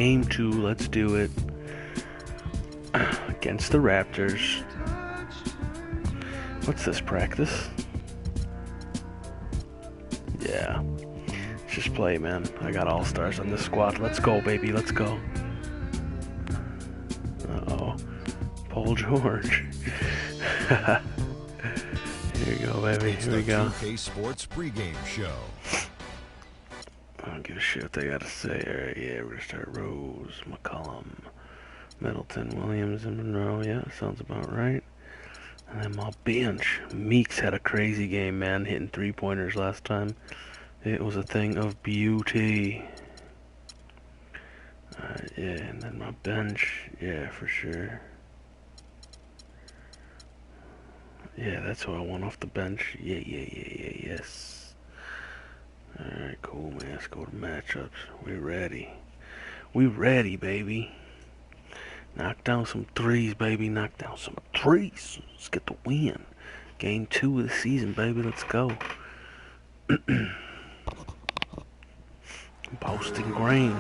Game 2. Let's do it. Against the Raptors. What's this, practice? Yeah. Just play, man. I got all-stars on this squad. Let's go, baby. Let's go. Uh-oh. Paul George. Here we go, baby. Here we go. The Sports pregame show. I don't give a shit what they gotta say. Alright, yeah, we're gonna start Rose, McCollum, Middleton, Williams, and Monroe. Yeah, sounds about right. And then my bench. Meeks had a crazy game, man, hitting 3-pointers last time. It was a thing of beauty. Yeah, and then my bench. Yeah, for sure. Yeah, that's who I want off the bench. Yeah, yes. Alright, cool, man. Let's go to matchups. We ready. We ready, baby. Knock down some threes, baby. Knock down some threes. Let's get the win. Game 2 of the season, baby. Let's go. Boston Green.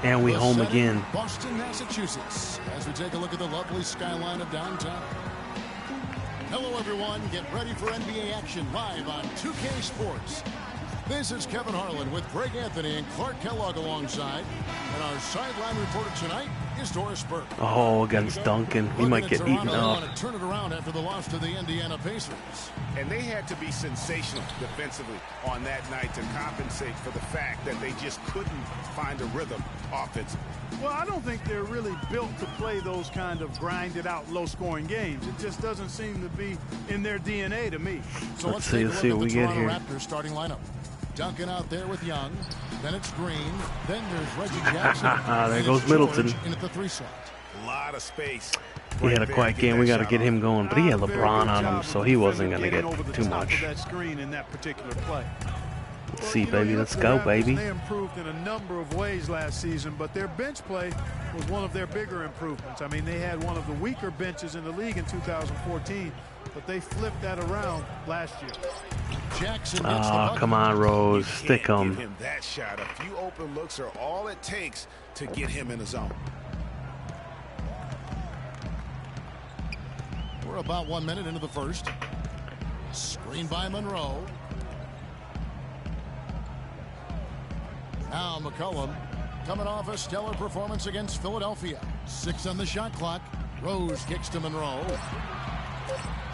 And we home again. Boston, Massachusetts. As we take a look at the lovely skyline of downtown. Hello, everyone. Get ready for NBA action live on 2K Sports. This is Kevin Harlan with Greg Anthony and Clark Kellogg alongside. And our sideline reporter tonight is Doris Burke. Oh, against Duncan. He might get eaten up. Want to turn it around after the loss to the Indiana Pacers. And they had to be sensational defensively on that night to compensate for the fact that they just couldn't find a rhythm offensively. Well, I don't think they're really built to play those kind of grinded out low-scoring games. It just doesn't seem to be in their DNA to me. So let's see what we get here. Raptors starting lineup. Duncan out there with Young. Then it's Green. Then there's Reggie Jackson. There goes Middleton. In at the 3 slot. A lot of space. He had a quiet game. We got to get him going. But he had LeBron on him, so he wasn't going to get too much. Let's see, baby. Let's go, baby. They improved in a number of ways last season, but their bench play was one of their bigger improvements. I mean, they had one of the weaker benches in the league in 2014, but they flipped that around last year. Jackson. Oh, come on, Rose. Stick him. That shot. A few open looks are all it takes to get him in the zone. We're about 1 minute into the first. Screen by Monroe. Now McCollum coming off a stellar performance against Philadelphia. 6 on the shot clock. Rose kicks to Monroe.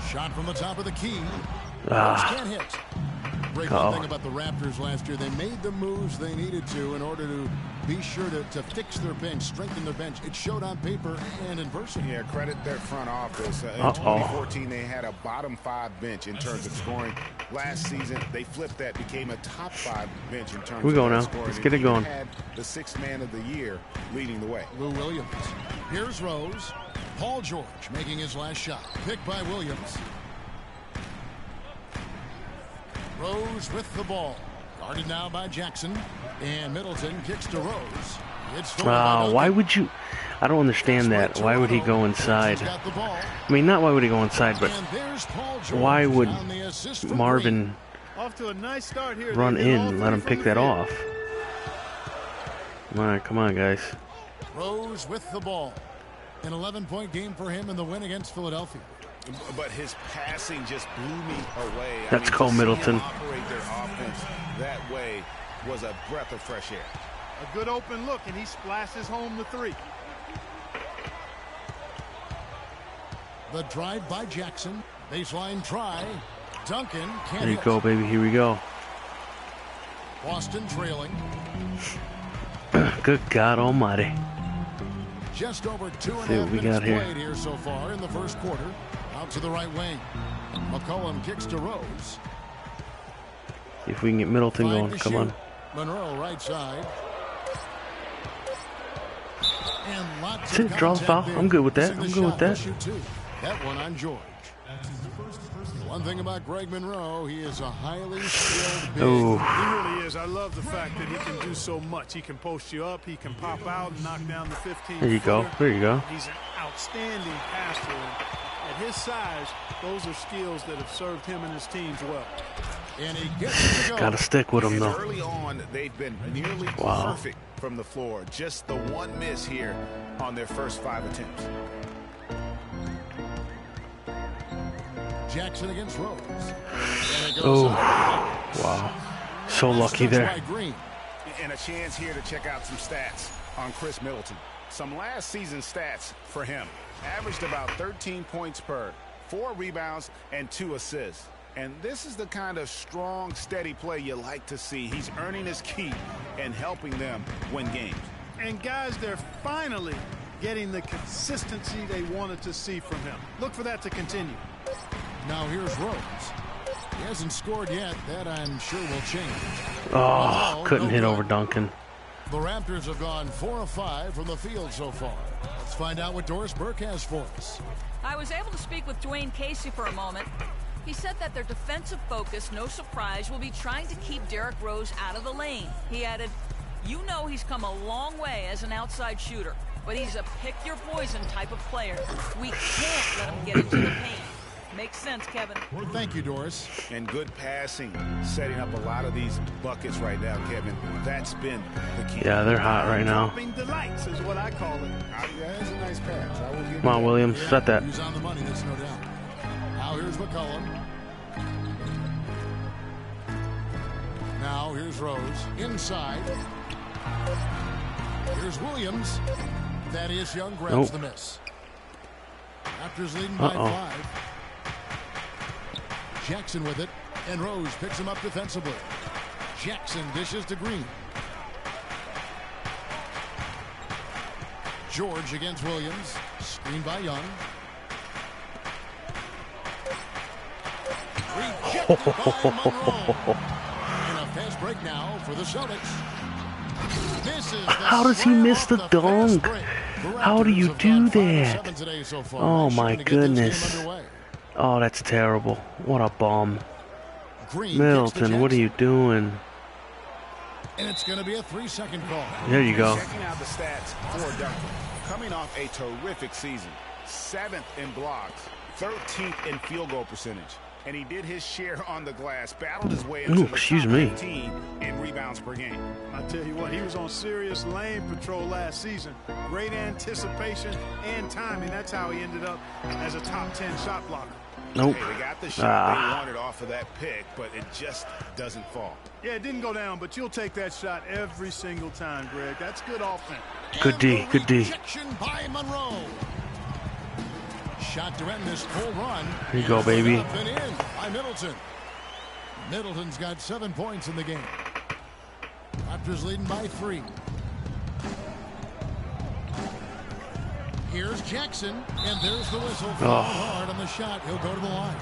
Shot from the top of the key. Rose can't hit. Great thing about the Raptors last year, they made the moves they needed to in order to be sure to fix their bench, strengthen their bench. It showed on paper and in person. Yeah, credit their front office. In 2014, they had a bottom 5 bench in terms of scoring. Last season, they flipped that, became a top 5 bench in terms of scoring. We go now. Let's get it going. Had the 6th man of the year leading the way. Lou Williams. Here's Rose. Paul George making his last shot. Picked by Williams. Rose with the ball. Guarded now by Jackson. And Middleton kicks to Rose. Why would you? I don't understand that. Why would he go inside? I mean, not why would he go inside, but why would Marvin run in and let him pick that off? All right, come on, guys. Rose with the ball. An 11-point game for him in the win against Philadelphia. But his passing just blew me away. That's Cole Middleton. Operate their offense that way was a breath of fresh air. A good open look, and he splashes home the 3. The drive by Jackson. Baseline try. Duncan can't. There you go, baby. Here we go. Boston trailing. Good God Almighty. Just over 2.5 minutes played here so far in the first quarter. Out to the right wing. McCollum kicks to Rose. See if we can get Middleton going. Come on. Monroe right side. And lots That's it. Draw the foul. I'm good with that. I'm good with that. That one on George. One thing about Greg Monroe, he is a highly skilled big. Oh. He really is. I love the fact that he can do so much. He can post you up. He can pop out and knock down the 15. There you go. There you go. He's an outstanding passer. At his size, those are skills that have served him and his teams well. And he gets to go. Gotta stick with him, though. Early on, they've been nearly perfect from the floor. Just the one miss here on their first 5 attempts. Jackson against Rose. Oh, wow. So lucky there. And a chance here to check out some stats on Chris Middleton. Some last season stats for him. Averaged about 13 points per, 4 rebounds, and 2 assists. And this is the kind of strong, steady play you like to see. He's earning his keep and helping them win games. And guys, they're finally getting the consistency they wanted to see from him. Look for that to continue. Now here's Rose. He hasn't scored yet. That I'm sure will change. Oh, couldn't hit over Duncan. The Raptors have gone 4 of 5 from the field so far. Let's find out what Doris Burke has for us. I was able to speak with Dwayne Casey for a moment. He said that their defensive focus, no surprise, will be trying to keep Derrick Rose out of the lane. He added, "You know he's come a long way as an outside shooter, but he's a pick-your-poison type of player. We can't let him get into the paint." Makes sense, Kevin. Thank you, Doris. And good passing, setting up a lot of these buckets right now, Kevin. That's been the key. Yeah, they're hot right now. Dropping delights is what I call it. That's a nice pass. I will give Come on, Williams, set that. He's on the money, that's no doubt. Now here's McCollum. Now here's Rose. Inside. Here's Williams. Thaddeus Young grabs the miss. Raptors leading by 5. Jackson with it, and Rose picks him up defensively. Jackson dishes to Green. George against Williams. Screened by Young. Rejected by Monroe. And a fast break now for the Celtics. How does he miss the dunk? How do you do that? Oh my goodness. Oh, that's terrible. What a bum. Middleton, what are you doing? And it's going to be a 3-second call. There you go. Checking out the stats for Duncan. Coming off a terrific season. 7th in blocks. 13th in field goal percentage. And he did his share on the glass. Battled his way into the top 15 in rebounds per game. I tell you what, he was on serious lane patrol last season. Great anticipation and timing. That's how he ended up as a top 10 shot blocker. Nope. Hey, they got the shot they wanted off of that pick, but it just doesn't fall. Yeah, it didn't go down, but you'll take that shot every single time, Greg. That's good offense. Good D, good D. Rejection by Monroe. Shot to end this full run. Here you go, baby. Up and in by Middleton. Middleton's got 7 points in the game. Raptors leading by 3. Here's Jackson, and there's the whistle. Hard on the shot. He'll go to the line.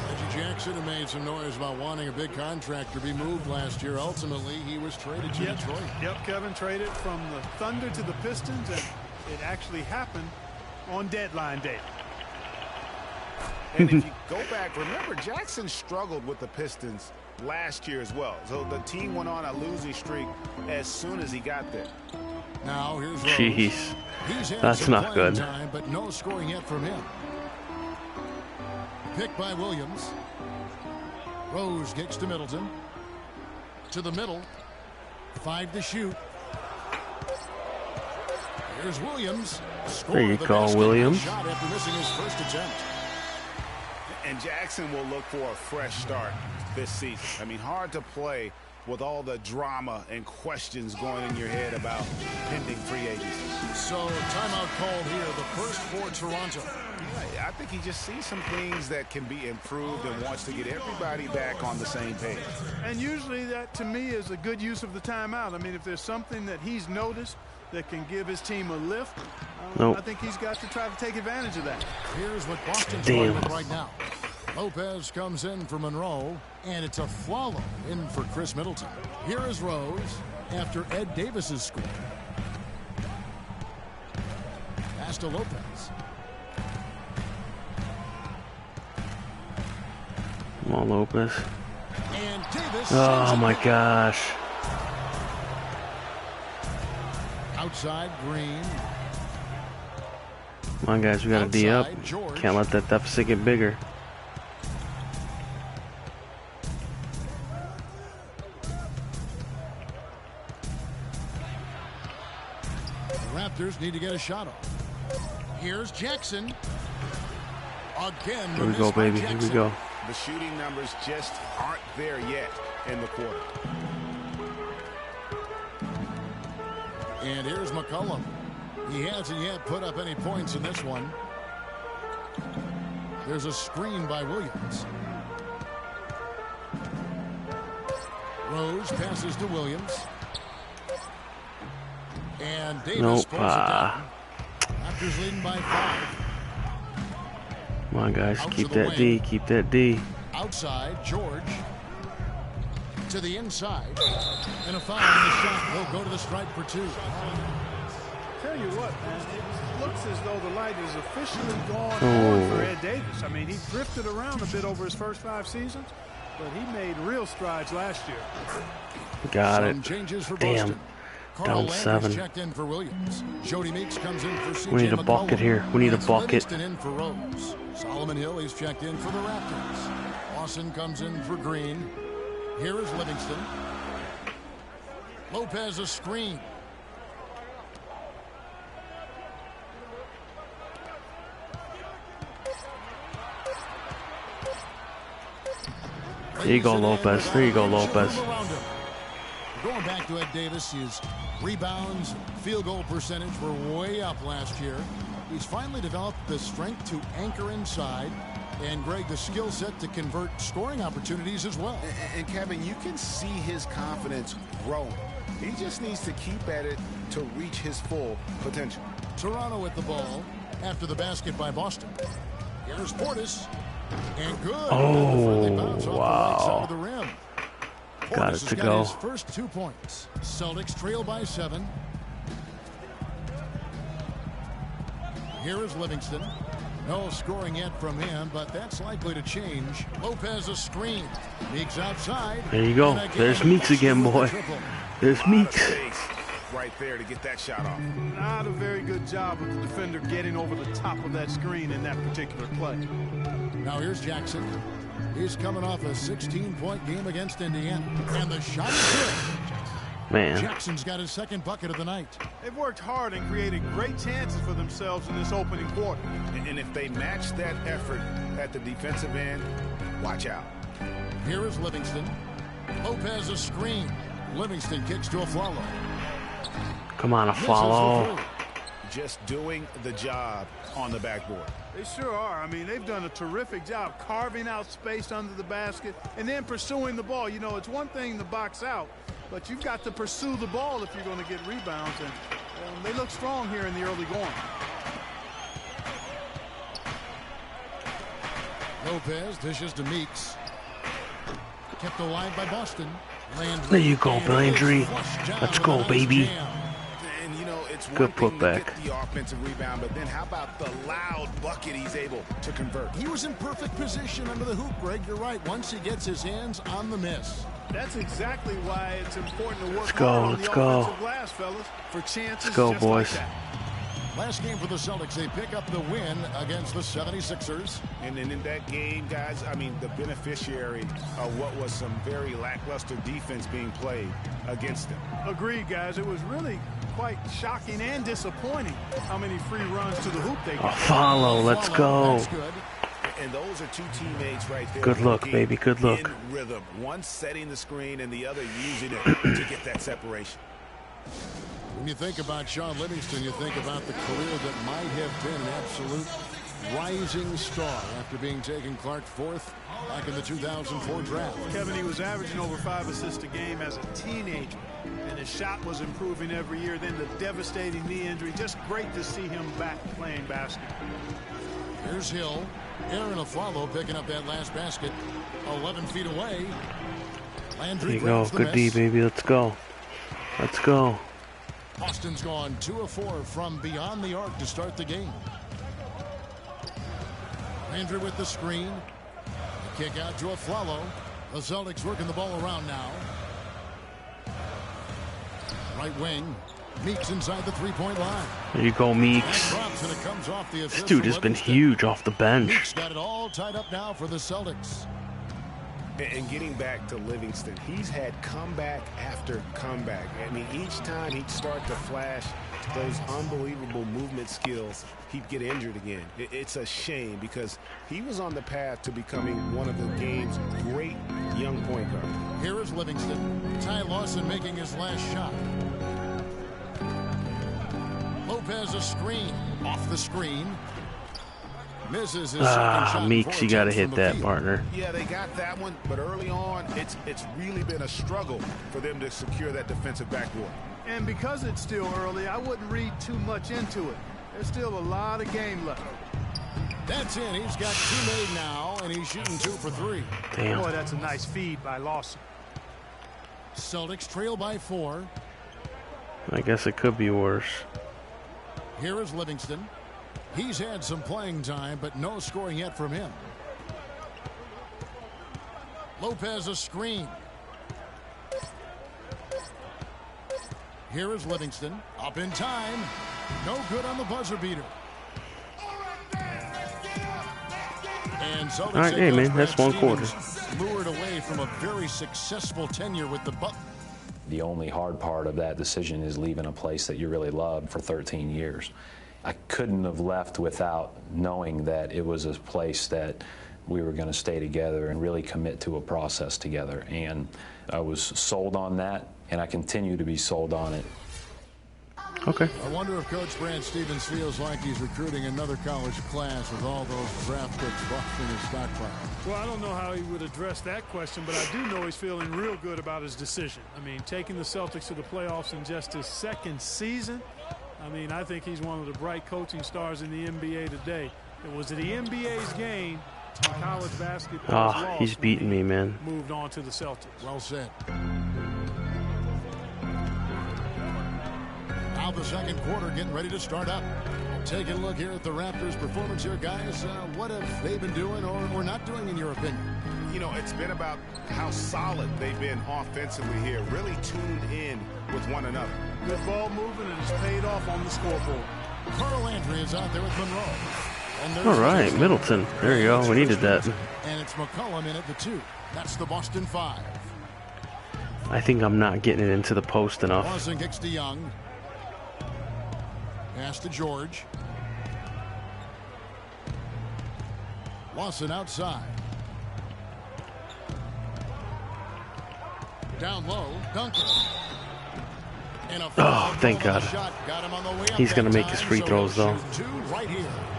Reggie Jackson, who made some noise about wanting a big contract to be moved last year. Ultimately, he was traded to Detroit. Yep, Kevin traded from the Thunder to the Pistons, and it actually happened on deadline day. And if you go back, remember Jackson struggled with the Pistons last year as well. So the team went on a losing streak as soon as he got there. Now here's Rose. Jeez, that's not good. Time, but no scoring yet from him. Picked by Williams. Rose kicks to Middleton. To the middle. 5 to shoot. Here's Williams. There you go, Williams. Shot after missing his first attempt. And Jackson will look for a fresh start this season. I mean, hard to play with all the drama and questions going in your head about pending free agency. So, timeout called here, the first for Toronto. Yeah, I think he just sees some things that can be improved and wants to get everybody back on the same page. And usually that, to me, is a good use of the timeout. I mean, if there's something that he's noticed that can give his team a lift, I think he's got to try to take advantage of that. Here's what Boston's going with right now. Lopez comes in for Monroe, and it's a follow in for Chris Middleton. Here is Rose after Ed Davis's score. Pass to Lopez. Come on, Lopez. And Davis. Oh my gosh. Outside Green. Come on, guys, we got to D up. George. Can't let that deficit get bigger. Raptors need to get a shot off. Here's Jackson. Again, Here we go, baby. Here we go. The shooting numbers just aren't there yet in the quarter. And here's McCollum. He hasn't yet put up any points in this one. There's a screen by Williams. Rose passes to Williams. And Davis pulls it down. Raptors leading by 5. Come on, guys. Keep that D. Keep that D. Outside, George. To the inside. And a foul on the shot. He'll go to the stripe for 2. Tell you what, man, it looks as though the light is officially gone on for Ed Davis. I mean, he drifted around a bit over his first 5 seasons, but he made real strides last year. Got it. Changes for Damn. Boston. Down 7. Checked in for Williams. Jody Meeks comes in for CJ We need a bucket here. We need a bucket. Livingston in for Rose. Solomon Hill, he's checked in for the Raptors. Lawson comes in for Green. Here is Livingston. Lopez a screen. There you go, Lopez. There you go, Lopez. Going back to Ed Davis, his rebounds, field goal percentage were way up last year. He's finally developed the strength to anchor inside, and Greg, the skill set to convert scoring opportunities as well. And Kevin, you can see his confidence growing. He just needs to keep at it to reach his full potential. Toronto with the ball after the basket by Boston. Here's Portis. And good. Oh, wow. Of the rim. Got it to go. His first 2 points. Celtics trail by 7. Here is Livingston. No scoring yet from him, but that's likely to change. Lopez a screen. Meeks outside. There you go. There's Meeks again, boy. There's Meeks. Right there to get that shot off. Not a very good job of the defender getting over the top of that screen in that particular play. Now here's Jackson. He's coming off a 16-point game against Indiana. And the shot is good. Man. Jackson's got his second bucket of the night. They've worked hard and created great chances for themselves in this opening quarter. And if they match that effort at the defensive end, watch out. Here is Livingston. Lopez a screen. Livingston kicks to a follow. Come on, a follow. Just doing the job on the backboard. They sure are. I mean, they've done a terrific job carving out space under the basket and then pursuing the ball. You know, it's one thing to box out, but you've got to pursue the ball if you're going to get rebounds. And they look strong here in the early going. Lopez dishes to Meeks. Kept alive by Boston. Landry. There you go, Landry. Let's go, baby. And, you know, it's good one thing to putback. get the offensive rebound, but then how about the loud bucket he's able to convert? He was in perfect position under the hoop, Greg. You're right. Once he gets his hands on the miss. That's exactly why it's important to work Let's go, hard on let's the go. offensive glass, fellas, for chances Let's go, just boys. like that. Last game for the Celtics, they pick up the win against the 76ers. And then in that game, guys, I mean, the beneficiary of what was some very lackluster defense being played against them. Agreed, guys. It was really quite shocking and disappointing how many free runs to the hoop they A got. follow. Let's go. That's good. And those are two teammates right there. Good look, working baby. Good look. in rhythm. One setting the screen and the other using it to get that separation. When you think about Sean Livingston, you think about the career that might have been an absolute rising star after being taken Clark fourth back in the 2004 draft. Kevin, he was averaging over 5 assists a game as a teenager, and his shot was improving every year. Then the devastating knee injury. Just great to see him back playing basketball. Here's Hill. Aaron Aflalo picking up that last basket 11 feet away. Landry There you go. Good D, baby. Let's go. Let's go. Boston's gone 2 of 4 from beyond the arc to start the game. Landry with the screen. The kick out to Aflalo. The Celtics working the ball around now. Right wing. Meeks inside the three-point line. There you go, Meeks. Drops and it comes off the assist This dude from has been Livingston. huge off the bench. Meeks got it all tied up now for the Celtics. And getting back to Livingston, he's had comeback after comeback. I mean, each time he'd start to flash those unbelievable movement skills, he'd get injured again. It's a shame because he was on the path to becoming one of the game's great young point guards. Here is Livingston. Ty Lawson making his last shot. Lopez a screen. Off the screen. Misses his second shot. Meeks, you got to hit that, partner. Yeah, they got that one, but early on, it's really been a struggle for them to secure that defensive backboard. And because it's still early, I wouldn't read too much into it. There's still a lot of game left. That's in. He's got 2 made now, and he's shooting 2 for 3. Damn. Boy, that's a nice feed by Lawson. Celtics trail by 4. I guess it could be worse. Here is Livingston. He's had some playing time, but no scoring yet from him. Lopez a screen. Here is Livingston. Up in time. No good on the buzzer beater. And so all right, hey, man, that's 1 quarter. Lured away from a very successful tenure with the Bucks. The only hard part of that decision is leaving a place that you really loved for 13 years. I couldn't have left without knowing that it was a place that we were going to stay together and really commit to a process together. And I was sold on that, and I continue to be sold on it. Okay. I wonder if Coach Brad Stevens feels like he's recruiting another college class with all those draft picks locked in his stockpile. Well, I don't know how he would address that question, but I do know he's feeling real good about his decision. I mean, taking the Celtics to the playoffs in just his 2nd season, I mean, I think he's one of the bright coaching stars in the NBA today. It was the NBA's game in college basketball. He's beating me, man. Moved on to the Celtics. Well said. Now the 2nd quarter getting ready to start up. Taking a look here at the Raptors' performance here, guys. What have they been doing or not doing, in your opinion? You know, it's been about how solid they've been offensively here, really tuned in with one another. Good ball movement, and it's paid off on the scoreboard. Carl Landry is out there with Monroe. And All right, Middleton. There you go. We needed that. And it's McCollum in at the 2. That's the Boston 5. I think I'm not getting it into the post enough. Lawson kicks to Young. Pass to George. Lawson outside. Down low, Duncan. Oh, thank God. He's going to make his free throws, though.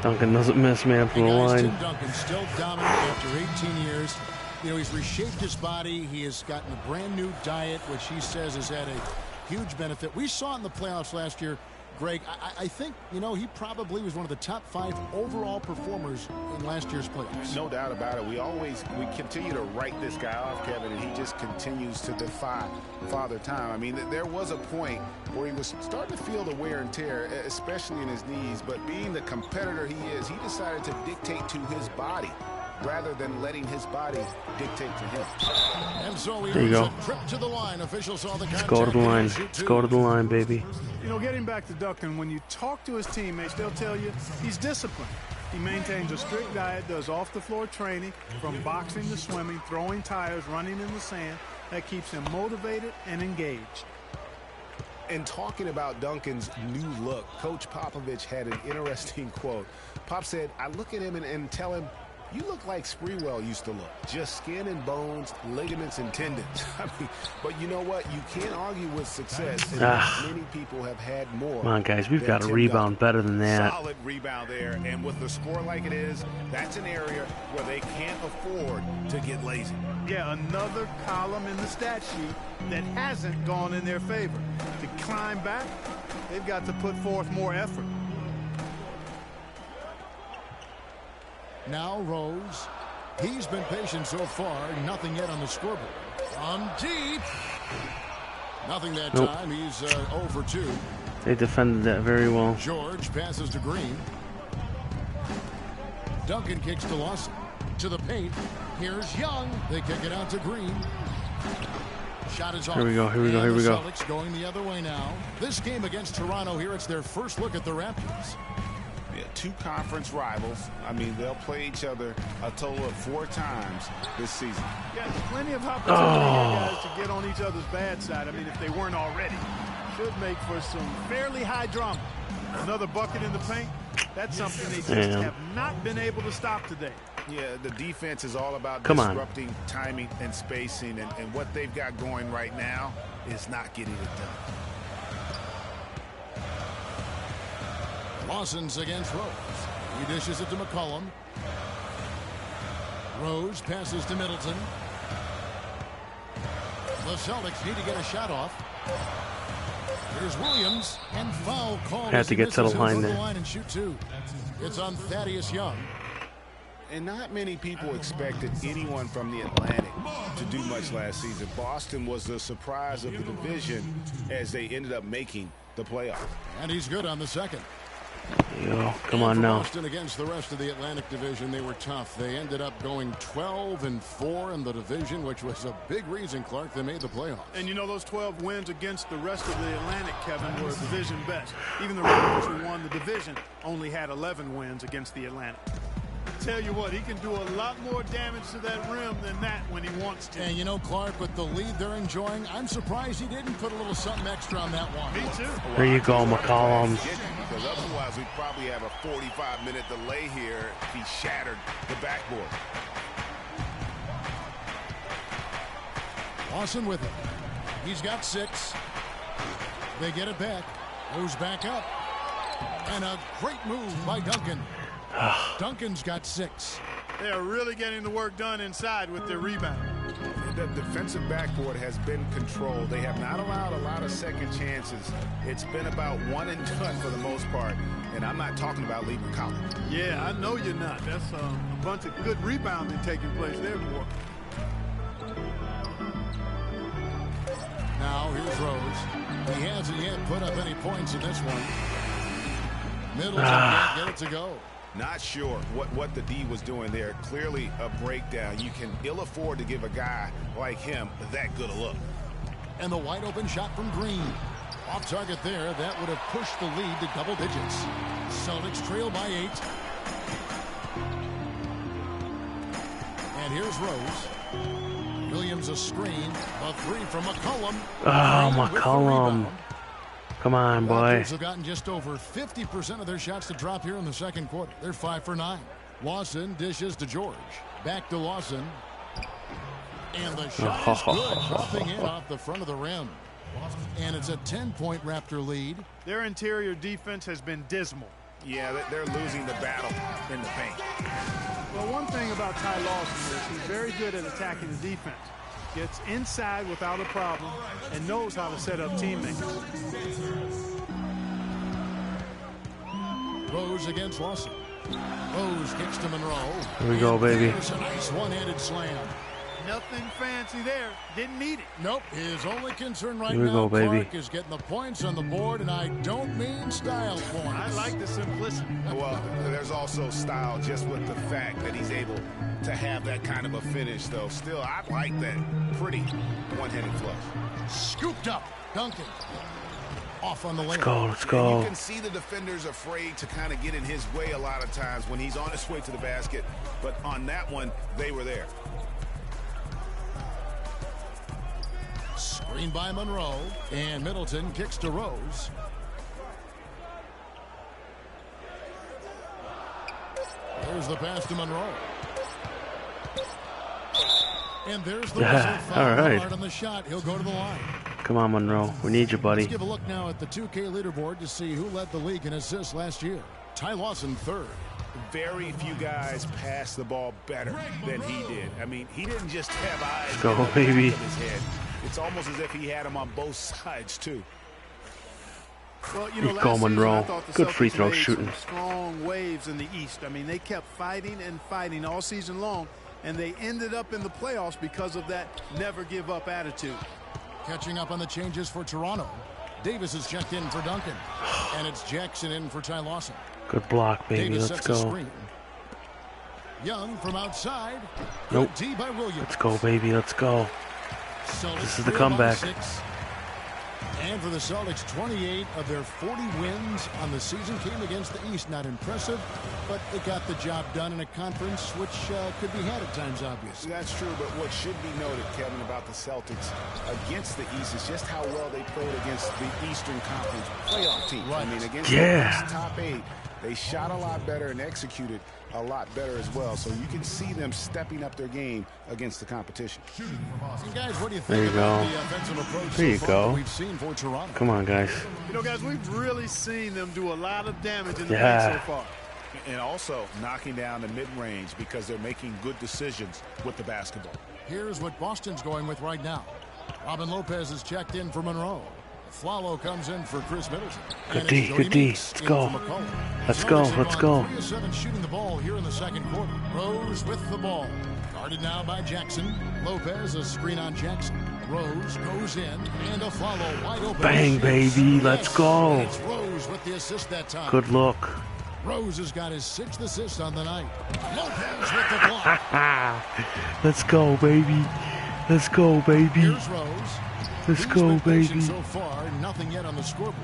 Duncan doesn't miss, man, from the line. Duncan still dominant after 18 years. You know, he's reshaped his body. He has gotten a brand new diet, which he says has had a huge benefit. We saw it in the playoffs last year. Greg, I think, you know, he probably was one of the top 5 overall performers in last year's playoffs. No doubt about it. We continue to write this guy off, Kevin, and he just continues to defy Father Time. I mean, there was a point where he was starting to feel the wear and tear, especially in his knees, but being the competitor he is, he decided to dictate to his body rather than letting his body dictate to him. And so there you go. Trip to the line. Officials saw the Let's go to the line. Let's go to the line, baby. You know, getting back to Duncan, when you talk to his teammates, they'll tell you he's disciplined. He maintains a strict diet, does off-the-floor training, from boxing to swimming, throwing tires, running in the sand. That keeps him motivated and engaged. And talking about Duncan's new look, Coach Popovich had an interesting quote. Pop said, I look at him and tell him, you look like Sprewell used to look. Just skin and bones, ligaments and tendons. I mean, but you know what? You can't argue with success. And many people have had more. Come on, guys. We've got to rebound better than that. Solid rebound there. And with the score like it is, that's an area where they can't afford to get lazy. Yeah, another column in the stat sheet that hasn't gone in their favor. To climb back, they've got to put forth more effort. Now Rose. He's been patient so far. Nothing yet on the scoreboard. From deep. Nothing that time. He's 0 for 2. They defended that very well. George passes to Green. Duncan kicks to Lawson. To the paint. Here's Young. They kick it out to Green. Shot is off. Here we go. Here we go. Here we go. Celtics going the other way now. This game against Toronto here, it's their first look at the Raptors. Yeah, 2 conference rivals. I mean, they'll play each other a total of 4 times this season. Yeah, plenty of opportunity here, guys, to get on each other's bad side. I mean, if they weren't already. Should make for some fairly high drama. Another bucket in the paint. That's something they just have not been able to stop today. Yeah, the defense is all about disrupting timing and spacing, and what they've got going right now is not getting it done. Lawson's against Rose. He dishes it to McCollum. Rose passes to Middleton. The Celtics need to get a shot off. Here's Williams, and foul call. Had to get to the line there. And shoot 2. It's on Thaddeus Young. And not many people expected anyone from the Atlantic to do much last season. Boston was the surprise of the division as they ended up making the playoffs. And he's good on the second. Yo, come on now. Boston against the rest of the Atlantic Division, they were tough. They ended up going 12-4 in the division, which was a big reason, Clark, they made the playoffs. And you know, those 12 wins against the rest of the Atlantic, Kevin, were division best. Even the Ravens, who won the division, only had 11 wins against the Atlantic. Tell you what, he can do a lot more damage to that rim than that when he wants to. And you know, Clark, with the lead they're enjoying, I'm surprised he didn't put a little something extra on that one. Me too. There you go, McCollum. Because otherwise we'd probably have a 45-minute delay here if he shattered the backboard. Lawson with it. He's got 6. They get it back. Goes back up. And a great move by Duncan. Duncan's got 6. They are really getting the work done inside with their rebound. The defensive backboard has been controlled. They have not allowed a lot of second chances. It's been about one and done for the most part. And I'm not talking about Lee McCollum. Yeah, I know you're not. That's a bunch of good rebounding taking place there, boy. Now here's Rose. He hasn't yet put up any points in this one. Middleton can't get it to go. Not sure what the D was doing there. Clearly a breakdown. You can ill afford to give a guy like him that good a look. And the wide open shot from Green. Off target there. That would have pushed the lead to double digits. Celtics trail by 8. And here's Rose. Williams a screen. A 3 from McCollum. Oh, McCollum. Come on, boy. Raptors have gotten just over 50% of their shots to drop here in the second quarter. They're 5 for 9. Lawson dishes to George. Back to Lawson. And the shot is good. Dropping in off the front of the rim. And it's a 10-point Raptor lead. Their interior defense has been dismal. Yeah, they're losing the battle in the paint. Well, one thing about Ty Lawson is he's very good at attacking the defense. Gets inside without a problem and knows how to set up teammates. Rose against Lawson. Rose kicks to Monroe. Here we go, baby. There's a nice one-handed slam. Nothing fancy there. Didn't need it. Nope. His only concern right Here we now, go, baby. Clark, is getting the points on the board, and I don't mean style points. I like the simplicity. Well, there's also style just with the fact that he's able to have that kind of a finish, though. Still, I like that pretty one-handed flush. Scooped up. Duncan. Off on the layup. Let's go, let's go. You can see the defenders afraid to kind of get in his way a lot of times when he's on his way to the basket. But on that one, they were there. Screen by Monroe. And Middleton kicks to Rose. There's the pass to Monroe. And there's the whistle. All right. Hard on the shot. He'll go to the line. Come on, Monroe. We need you, buddy. Let's give a look now at the 2K leaderboard to see who led the league in assists last year. Ty Lawson, 3rd. Very few guys pass the ball better than he did. I mean, he didn't just have eyes. Let's go, in the back baby. of his head. It's almost as if he had them on both sides, too. Well, you know, Here you go, last season, Monroe. I thought the Good free Celtics throw made shooting. some strong waves in the East. I mean, they kept fighting and fighting all season long, and they ended up in the playoffs because of that never give up attitude. Catching up on the changes for Toronto. Davis is checked in for Duncan. And it's Jackson in for Ty Lawson. Good block, baby. Davis Let's sets a go. screen. Young from outside. Nope. Good D by Williams. Let's go, baby. Let's go. Celtics This is the trail by comeback. 6. And for the Celtics, 28 of their 40 wins on the season came against the East. Not impressive, but it got the job done in a conference which could be had at times, obviously. That's true, but what should be noted, Kevin, about the Celtics against the East is just how well they played against the Eastern Conference playoff team. Right. I mean, against the East top 8, they shot a lot better and executed a lot better as well. So you can see them stepping up their game against the competition. And guys, what do you think There you about go. the offensive approach There you so far go. that we've seen for Toronto? Come on, guys. You know, guys, we've really seen them do a lot of damage in the Yeah. paint so far. And also knocking down the mid-range because they're making good decisions with the basketball. Here's what Boston's going with right now. Robin Lopez is checked in for Monroe. Flalo comes in for Chris Middleton. Good D, good D. Let's go. Let's go, let's go. 3 of 7 shooting the ball here in the second quarter. Rose with the ball. Guarded now by Jackson. Lopez, a screen on Jackson. Rose goes in, and a Flalo wide open. Bang, baby. Let's go. It's Rose with the assist that time. Good look. Rose has got his 6th assist on the night. Lopez with the block. Let's go, baby. Let's go, baby. Here's Rose. Let's He's go, been patient baby. So far, nothing yet on the scoreboard.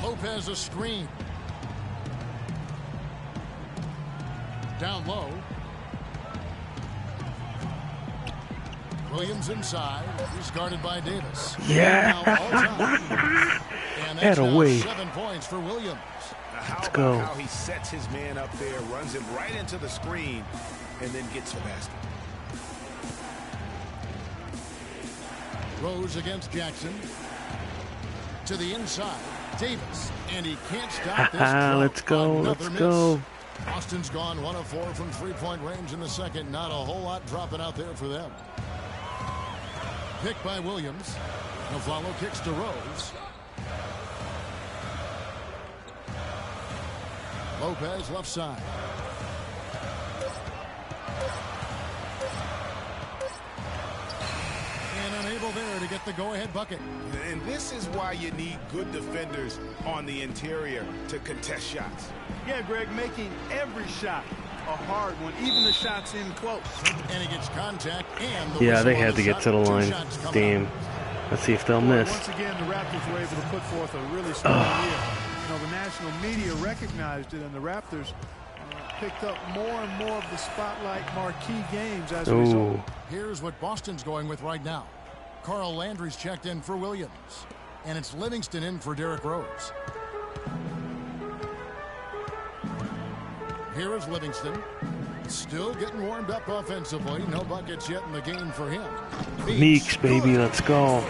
Lopez a screen. Down low. Williams inside. He's guarded by Davis. Yeah. Now all time. And that's Atta now way. 7 points for Williams. Let's go. How he sets his man up there, runs him right into the screen, and then gets the basket. Rose against Jackson. To the inside. Davis. And he can't stop this. Let's go, Another let's miss. go. Boston's gone 1 of 4 from three-point range in the second. Not a whole lot dropping out there for them. Picked by Williams. Flalo kicks to Rose. Lopez left side. And unable there to get the go-ahead bucket. And this is why you need good defenders on the interior to contest shots. Yeah, Greg, making every shot a hard one, even the shots in close. And he gets contact and the Yeah, they whistle on had to get shot. to the 2 line. shots coming Damn. up. Let's see if they'll Boy, miss. once again, the Raptors were able to put forth a really strong year. You know, the national media recognized it, and the Raptors picked up more and more of the spotlight marquee games as a result. Ooh. Here's what Boston's going with right now. Carl Landry's checked in for Williams. And it's Livingston in for Derrick Rose. Here is Livingston. Still getting warmed up offensively. No buckets yet in the game for him. Meeks, baby, let's go.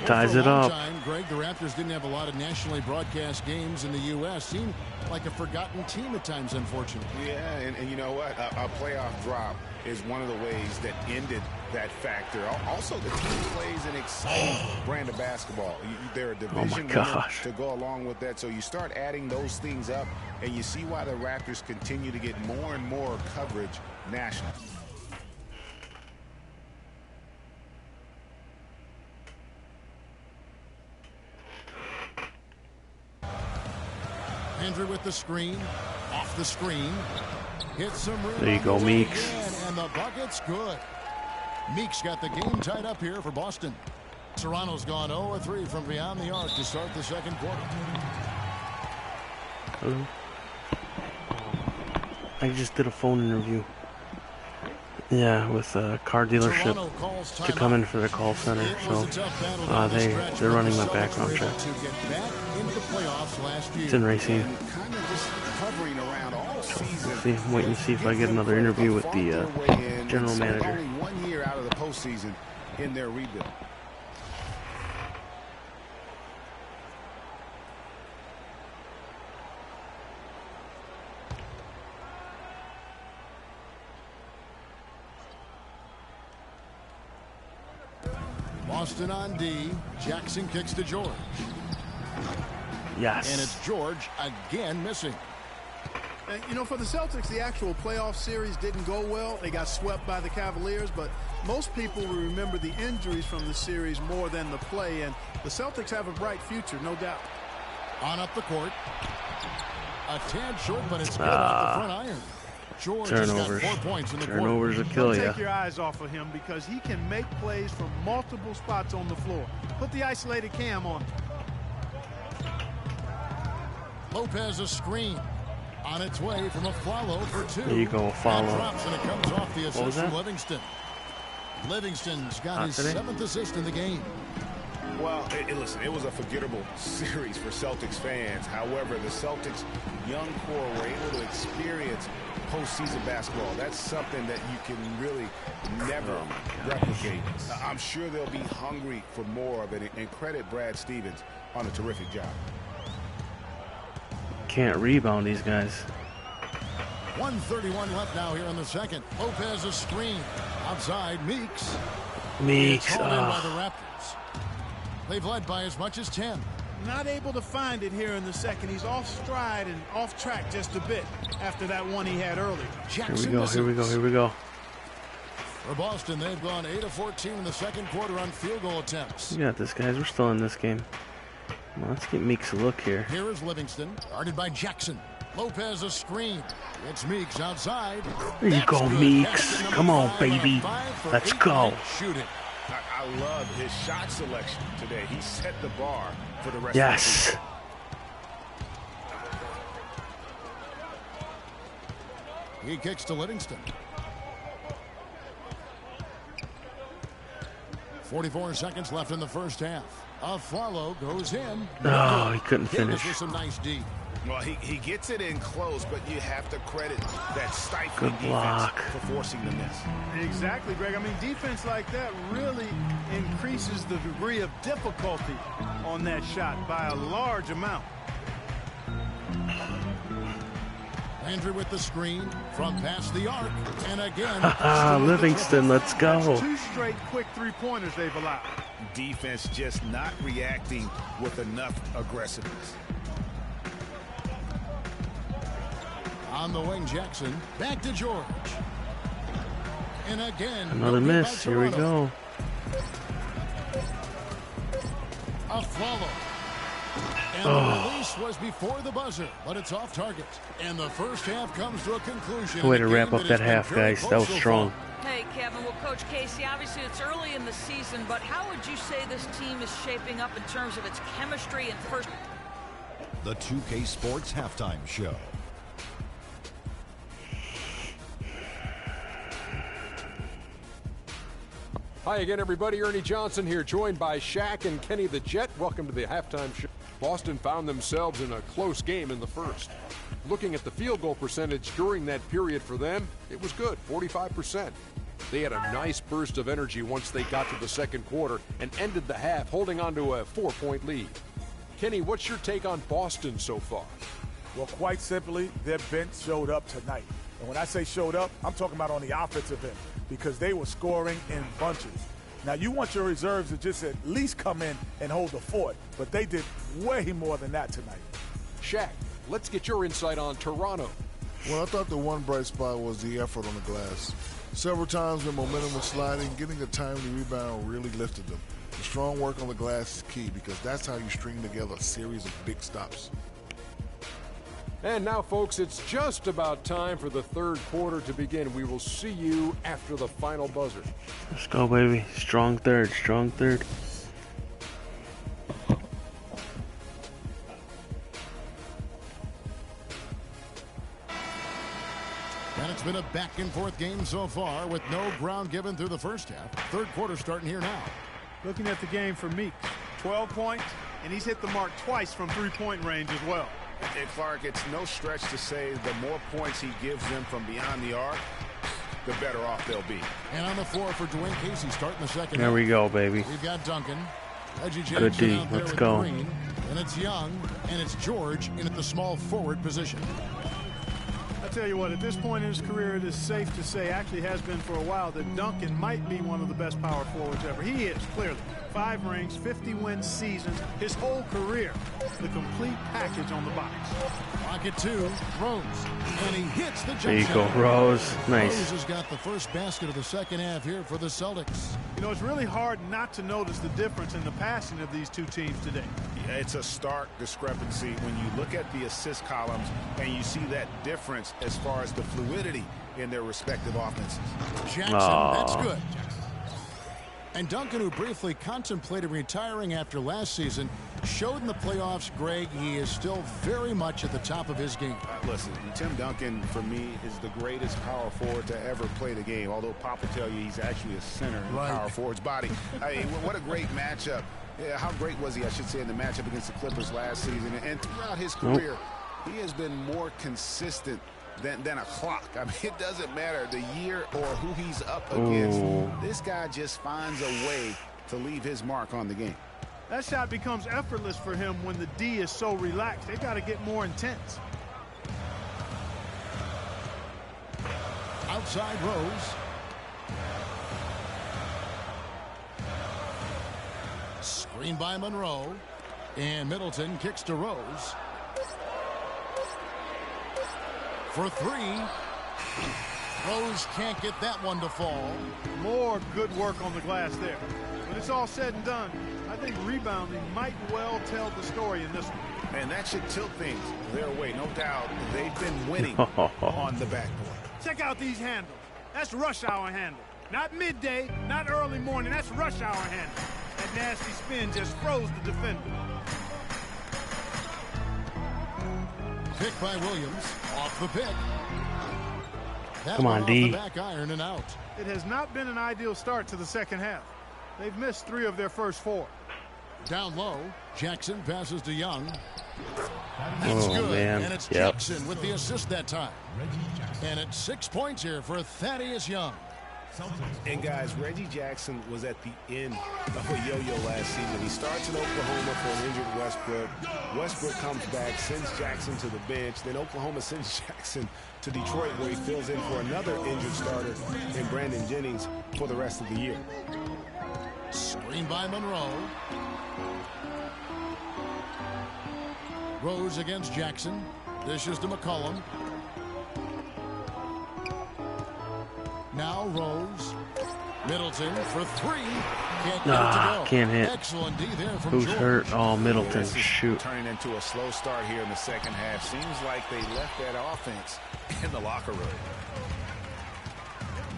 Ties For a it long up. time, Greg, the Raptors didn't have a lot of nationally broadcast games in the U.S. Seemed like a forgotten team at times, unfortunately. Yeah, and you know what? A playoff drop is one of the ways that ended that factor. Also, the team plays an exciting brand of basketball. They're a division winner gosh. to go along with that. So you start adding those things up, and you see why the Raptors continue to get more and more coverage nationally. Andrew with the screen. Off the screen. Hits some rim. There you on go, the way Meeks. again, and the bucket's good. Meeks got the game tied up here for Boston. Toronto's gone 0-3 from beyond the arc to start the second quarter. Hello. I just did a phone interview. Yeah, with a car dealership Toronto calls to come in for the call center. It was a So tough battle down the stretch, they're but running the my Celtics background were able check. to get back into the playoffs last year. It's in Racine. Kind of just hovering around all season. See, I'm waiting to see if I get another interview with the general manager. Only 1 year out of the postseason in their rebuild. Boston on D. Jackson kicks to George. Yes. And it's George again missing. And, you know, for the Celtics, the actual playoff series didn't go well. They got swept by the Cavaliers, but most people will remember the injuries from the series more than the play, and the Celtics have a bright future, no doubt. On up the court. A tad short, but it's good off the front iron. George has got Turnovers. 4 points in the quarter. Turnovers will kill Don't you. take your eyes off of him because he can make plays from multiple spots on the floor. Put the isolated cam on. Lopez a screen. On its way from a follow for 2. There you go, follow. That drops and it comes off the What was assist from that? Livingston. Livingston's got his today? 7th assist in the game. Well, listen, it was a forgettable series for Celtics fans. However, the Celtics' young core were able to experience postseason basketball. That's something that you can really never replicate. I'm sure they'll be hungry for more of it, and credit Brad Stevens on a terrific job. Can't rebound these guys. 1:31 left now here in the second. Lopez a screen. Outside, Meeks. Meeks. It's hauled in by the Raptors. They've led by as much as 10. Not able to find it here in the second. He's off stride and off track just a bit after that one he had earlier. Jackson Here we go. Here we go. For Boston, they've gone 8 of 14 in the second quarter on field goal attempts. We got this, guys. We're still in this game. Come on, let's get Meeks a look here. Here is Livingston, guarded by Jackson. Lopez a screen. It's Meeks outside. There you go, Meeks. Come on, baby. Let's go. Shooting. I love his shot selection today. He set the bar for the rest Yes. of the season. He kicks to Livingston. 44 seconds left in the first half. A follow goes in. Oh, he couldn't Davis finish. with some nice D. Well, he gets it in close, but you have to credit that stifling Good defense block. for forcing the miss. Exactly, Greg. I mean, defense like that really increases the degree of difficulty on that shot by a large amount. Landry with the screen from past the arc. And again. Livingston, let's go. 2 straight quick three-pointers they've allowed. Defense just not reacting with enough aggressiveness. On the wing, Jackson. Back to George. And again. Another no good miss. by Here we Toronto. go. A follow. And the release was before the buzzer, but it's off target. And the first half comes to a conclusion. Way in to a wrap game up that that has half, been very guys. That close was so strong. far. Hey, Kevin. Well, Coach Casey, obviously it's early in the season, but how would you say this team is shaping up in terms of its chemistry and first? The 2K Sports Halftime Show. Hi again, everybody. Ernie Johnson here, joined by Shaq and Kenny the Jet. Welcome to the halftime show. Boston found themselves in a close game in the first. Looking at the field goal percentage during that period for them, it was good, 45%. They had a nice burst of energy once they got to the second quarter and ended the half holding on to a 4-point lead. Kenny, what's your take on Boston so far? Well, quite simply, their bench showed up tonight. And when I say showed up, I'm talking about on the offensive end because they were scoring in bunches. Now, you want your reserves to just at least come in and hold the fort, but they did way more than that tonight. Shaq, let's get your insight on Toronto. Well, I thought the one bright spot was the effort on the glass. Several times when momentum was sliding, getting a timely rebound really lifted them. The strong work on the glass is key because that's how you string together a series of big stops. And now, folks, it's just about time for the third quarter to begin. We will see you after the final buzzer. Let's go, baby. Strong third. Strong third. And it's been a back-and-forth game so far with no ground given through the first half. Third quarter starting here now. Looking at the game for Meeks, 12 points, and he's hit the mark twice from three-point range as well. And Clark, it's no stretch to say the more points he gives them from beyond the arc, the better off they'll be. And on the floor for Dwayne Casey starting the second There half. we go, baby. We've got Duncan. Reggie Good Jackson D. out there Let's with go. Green. And it's Young. And it's George in at the small forward position. I tell you what, at this point in his career, it is safe to say, actually has been for a while, that Duncan might be one of the best power forwards ever. He is, clearly. 5 rings, 50-win seasons, his whole career. The complete package on the box. Pocket 2, Rose. And he hits the jump There you go, shot. Rose. Nice. Rose has got the first basket of the second half here for the Celtics. You know, it's really hard not to notice the difference in the passing of these two teams today. It's a stark discrepancy when you look at the assist columns and you see that difference as far as the fluidity in their respective offenses. Jackson, that's good. And Duncan, who briefly contemplated retiring after last season, showed in the playoffs, Greg, he is still very much at the top of his game. Listen, Tim Duncan, for me, is the greatest power forward to ever play the game, although Pop will tell you he's actually a center in the power forward's body. I mean, what a great matchup. Yeah, how great was he, I should say, in the matchup against the Clippers last season. And throughout his career, he has been more consistent than a clock. I mean, it doesn't matter the year or who he's up against. This guy just finds a way to leave his mark on the game. That shot becomes effortless for him when the D is so relaxed. They got to get more intense. Outside Rose. Screen by Monroe. And Middleton kicks to Rose. For three. Rose can't get that one to fall. More good work on the glass there. When it's all said and done, I think rebounding might well tell the story in this one. And that should tilt things their way. No doubt they've been winning on the backboard. Check out these handles. That's rush hour handle. Not midday, not early morning. That's rush hour handle. That nasty spin just froze the defender. Pick by Williams. Off the pick. That Come on, D. The back iron and out. It has not been an ideal start to the second half. They've missed 3 of their first 4. Down low, Jackson passes to Young. That's good, man. And it's Jackson with the assist that time. And it's 6 points here for Thaddeus Young. And guys, Reggie Jackson was at the end of a yo-yo last season. He starts in Oklahoma for an injured Westbrook. Westbrook comes back, sends Jackson to the bench. Then Oklahoma sends Jackson to Detroit, where he fills in for another injured starter in Brandon Jennings for the rest of the year. Screen by Monroe. Rose against Jackson. Dishes to McCollum. Now Rose. Middleton for 3. Can't get it to go. Can't hit. Excellent D there from Who's George. hurt? Oh, Middleton. This is Shoot. turning into a slow start here in the second half. Seems like they left that offense in the locker room.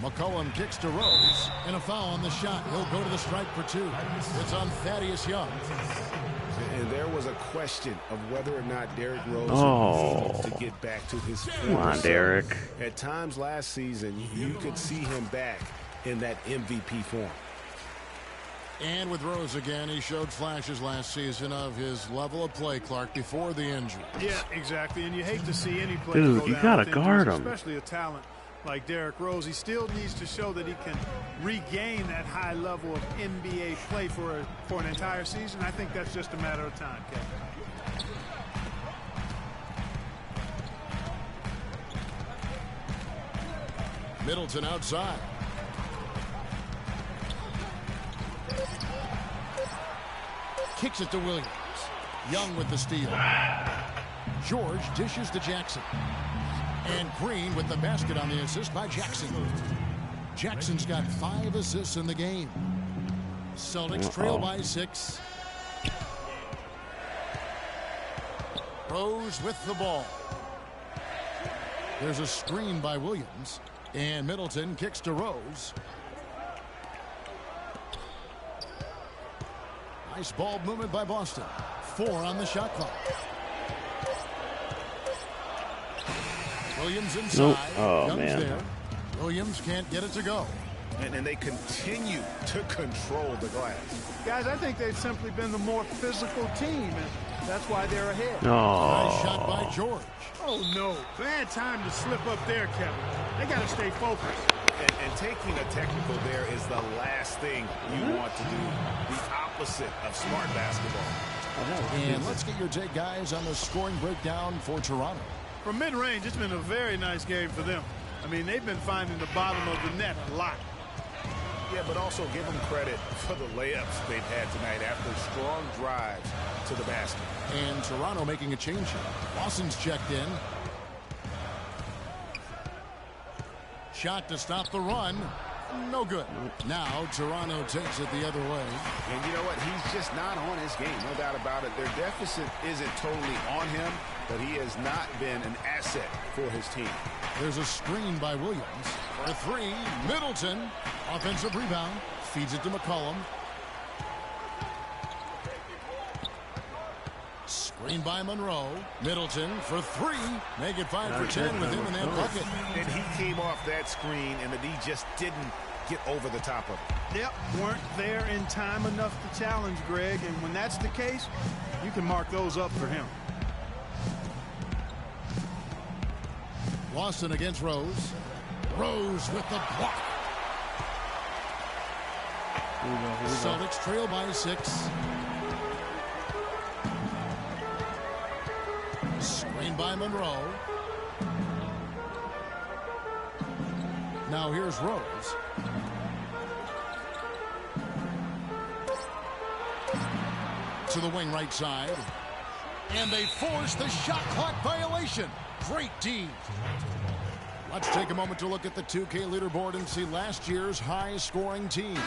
McCollum kicks to Rose, and a foul on the shot. He'll go to the stripe for 2. It's on Thaddeus Young. And there was a question of whether or not Derrick Rose needed to get back to his Come on, Derrick. At times last season, you could see him back in that MVP form. And with Rose again, he showed flashes last season of his level of play, Clark, before the injury. Yeah, exactly. And you hate to see any player Dude, go you down gotta with guard injuries, him. especially a talent like Derrick Rose. He still needs to show that he can regain that high level of NBA play for an entire season. I think that's just a matter of time, Kevin. Middleton outside. Kicks it to Williams. Young with the steal. George dishes to Jackson. And Green with the basket on the assist by Jackson. Jackson's got 5 assists in the game. Celtics trail by 6. Rose with the ball. There's a screen by Williams. And Middleton kicks to Rose. Nice ball movement by Boston. 4 on the shot clock. Williams inside. Oh, Young's man. there. Williams can't get it to go. And they continue to control the glass. Guys, I think they've simply been the more physical team, and that's why they're ahead. Nice shot by George. Oh, no. Bad time to slip up there, Kevin. They got to stay focused. And taking a technical there is the last thing you want to do. The opposite of smart basketball. And let's get your take, guys, on the scoring breakdown for Toronto. From mid-range, it's been a very nice game for them. I mean, they've been finding the bottom of the net a lot. Yeah, but also give them credit for the layups they've had tonight after strong drives to the basket. And Toronto making a change here. Lawson's checked in. Shot to stop the run. No good. Now Toronto takes it the other way. And you know what? He's just not on his game, no doubt about it. Their deficit isn't totally on him, but he has not been an asset for his team. There's a screen by Williams. For three, Middleton. Offensive rebound. Feeds it to McCollum. Screen by Monroe. Middleton for three. Make it 5 for 10 with him in that bucket. And he came off that screen, and the D just didn't get over the top of it. Yep, weren't there in time enough to challenge Greg, and when that's the case, you can mark those up for him. Lawson against Rose. Rose with the block. Celtics trail by 6. Screen by Monroe. Now here's Rose. To the wing right side. And they force the shot clock violation. Great D. Let's take a moment to look at the 2K leaderboard and see last year's high-scoring teams.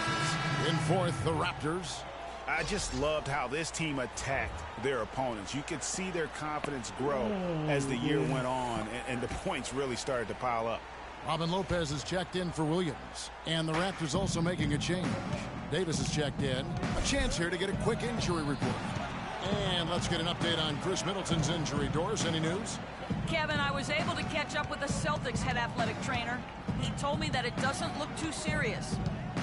In fourth, the Raptors. I just loved how this team attacked their opponents. You could see their confidence grow as the year went on, and the points really started to pile up. Robin Lopez is checked in for Williams, and the Raptors also making a change. Davis is checked in. A chance here to get a quick injury report. And let's get an update on Chris Middleton's injury. Doris, any news? Kevin, I was able to catch up with the Celtics head athletic trainer. He told me that it doesn't look too serious.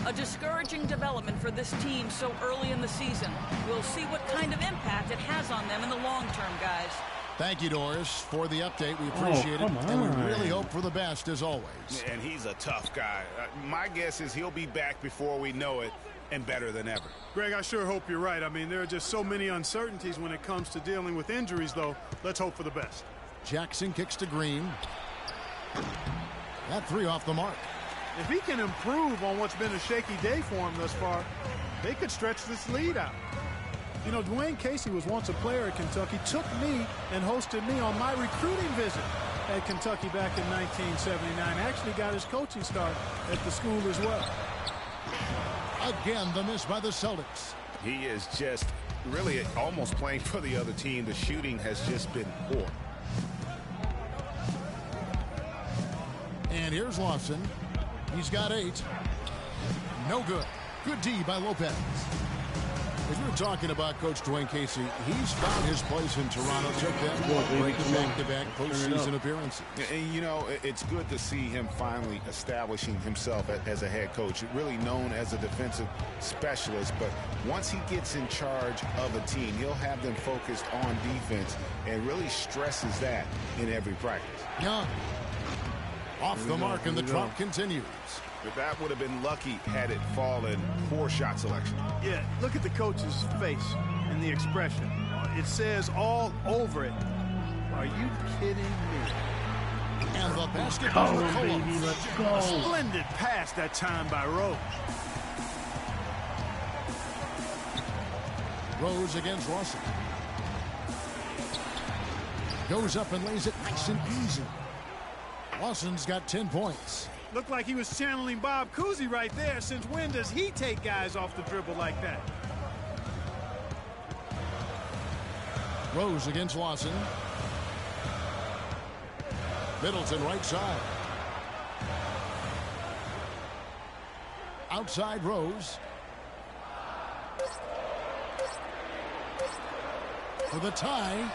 A discouraging development for this team so early in the season. We'll see what kind of impact it has on them in the long term, guys. Thank you, Doris, for the update. We appreciate it, and we really hope for the best as always. And he's a tough guy. My guess is he'll be back before we know it, and better than ever. Greg, I sure hope you're right. I mean, there are just so many uncertainties when it comes to dealing with injuries, though. Let's hope for the best. Jackson kicks to Green. That three off the mark. If he can improve on what's been a shaky day for him thus far, they could stretch this lead out. You know, Dwayne Casey was once a player at Kentucky, took me and hosted me on my recruiting visit at Kentucky back in 1979. Actually got his coaching start at the school as well. Again, the miss by the Celtics. He is just really almost playing for the other team. The shooting has just been poor. And here's Lawson. He's got 8. No good. Good D by Lopez. If you're talking about Coach Dwayne Casey, he's found his place in Toronto. Took them breaking back-to-back postseason appearances. And, you know, it's good to see him finally establishing himself as a head coach. Really known as a defensive specialist, but once he gets in charge of a team, he'll have them focused on defense and really stresses that in every practice. Young. Off the mark, and the drop continues. But that would have been lucky had it fallen. Poor shot selection. Yeah, look at the coach's face and the expression. It says all over it. Are you kidding me? And the basket goes to McCollum. Let's go. A splendid pass that time by Rose. Rose against Lawson. Goes up and lays it nice and easy. Lawson's got 10 points. Looked like he was channeling Bob Cousy right there. Since when does he take guys off the dribble like that? Rose against Lawson. Middleton right side. Outside Rose. For the tie.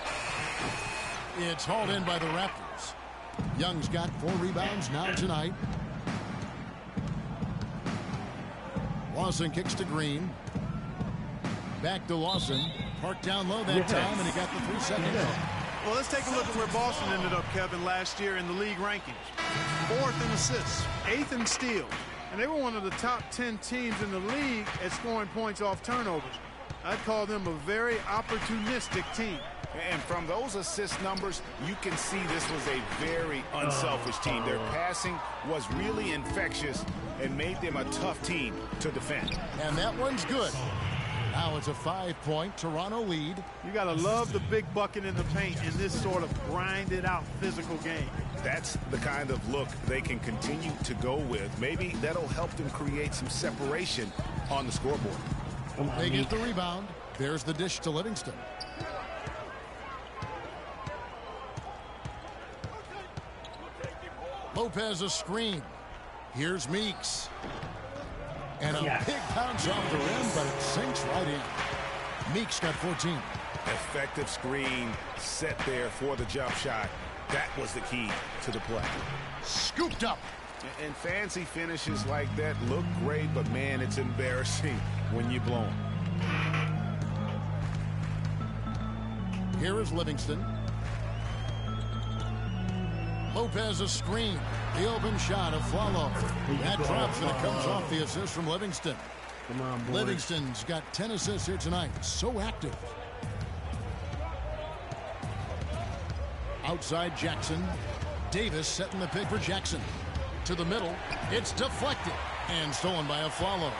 It's hauled in by the Raptors. Young's got 4 rebounds now tonight. Lawson kicks to Green. Back to Lawson. Parked down low that time, and he got the 3-second goal. Well, let's take a look at where Boston ended up, Kevin, last year in the league rankings. 4th in assists, 8th in steals. And they were one of the top 10 teams in the league at scoring points off turnovers. I'd call them a very opportunistic team. And from those assist numbers, you can see this was a very unselfish team. Their passing was really infectious and made them a tough team to defend. And that one's good. Now it's a 5-point Toronto lead. You got to love the big bucket in the paint in this sort of grinded out physical game. That's the kind of look they can continue to go with. Maybe that'll help them create some separation on the scoreboard. They get the rebound. There's the dish to Livingston. Lopez a screen. Here's Meeks. And a big bounce off the rim, but it sinks right in. Meeks got 14. Effective screen set there for the jump shot. That was the key to the play. Scooped up. And fancy finishes like that look great, but man, it's embarrassing when you blow them. Here is Livingston. Lopez a screen. The open shot of Flalo. That drops and it comes off the assist from Livingston. Come on, boys. Livingston's got 10 assists here tonight. So active. Outside Jackson. Davis setting the pick for Jackson. To the middle. It's deflected and stolen by a Flalo.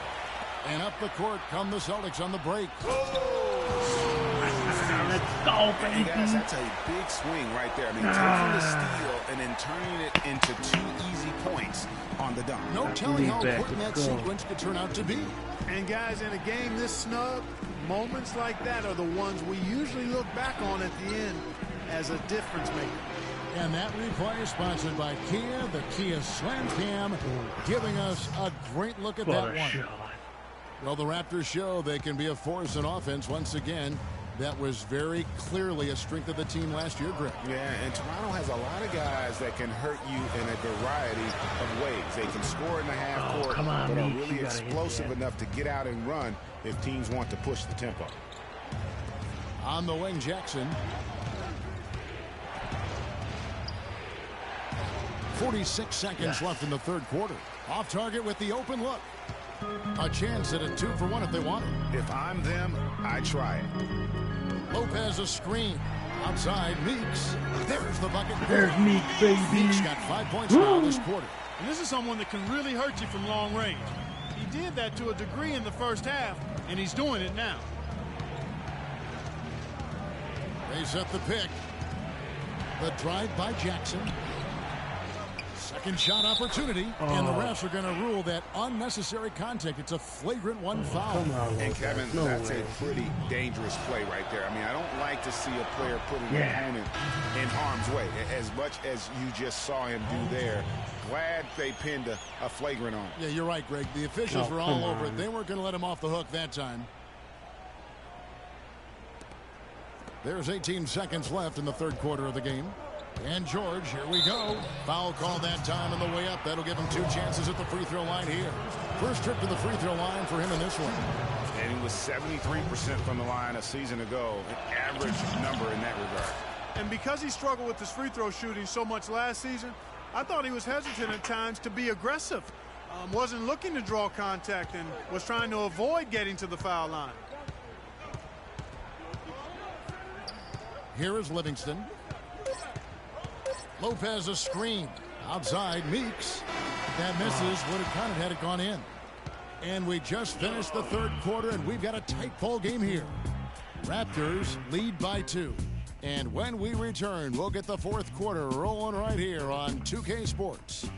And up the court come the Celtics on the break. Let's go, baby. Guys, that's a big swing right there. I mean, taking the steal and then turning it into 2 easy points on the dunk. No telling how important that sequence could turn out to be. And guys, in a game this snug, moments like that are the ones we usually look back on at the end as a difference maker. And that replay is sponsored by Kia, the Kia Slam Cam, giving us a great look at that one. Well, the Raptors show they can be a force in offense once again. That was very clearly a strength of the team last year, Greg. Yeah, and Toronto has a lot of guys that can hurt you in a variety of ways. They can score in the half court, but are really explosive enough to get out and run if teams want to push the tempo. On the wing, Jackson. 46 seconds left in the third quarter. Off target with the open look. A chance at a 2-for-1 if they want it. If I'm them, I try it. Lopez a screen. Outside, Meeks. There's the bucket. There's Meeks, baby. Meeks got 5 points now this quarter. And this is someone that can really hurt you from long range. He did that to a degree in the first half, and he's doing it now. They set the pick. The drive by Jackson. Second shot opportunity, and the refs are going to rule that unnecessary contact. It's a flagrant 1 foul. And Kevin, that's a pretty dangerous play right there. I mean, I don't like to see a player put an opponent in harm's way, as much as you just saw him do there. Glad they pinned a flagrant on him. Yeah, you're right, Greg. The officials were all over it. They weren't going to let him off the hook that time. There's 18 seconds left in the third quarter of the game. And George, here we go. Foul call that time on the way up. That'll give him 2 chances at the free throw line here. First trip to the free throw line for him in this one. And he was 73% from the line a season ago. An average number in that regard. And because he struggled with his free throw shooting so much last season, I thought he was hesitant at times to be aggressive. Wasn't looking to draw contact and was trying to avoid getting to the foul line. Here is Livingston. Lopez a screen. Outside, Meeks. That misses. Would have counted had it gone in. And we just finished the third quarter, and we've got a tight ball game here. Raptors lead by 2. And when we return, we'll get the fourth quarter rolling right here on 2K Sports.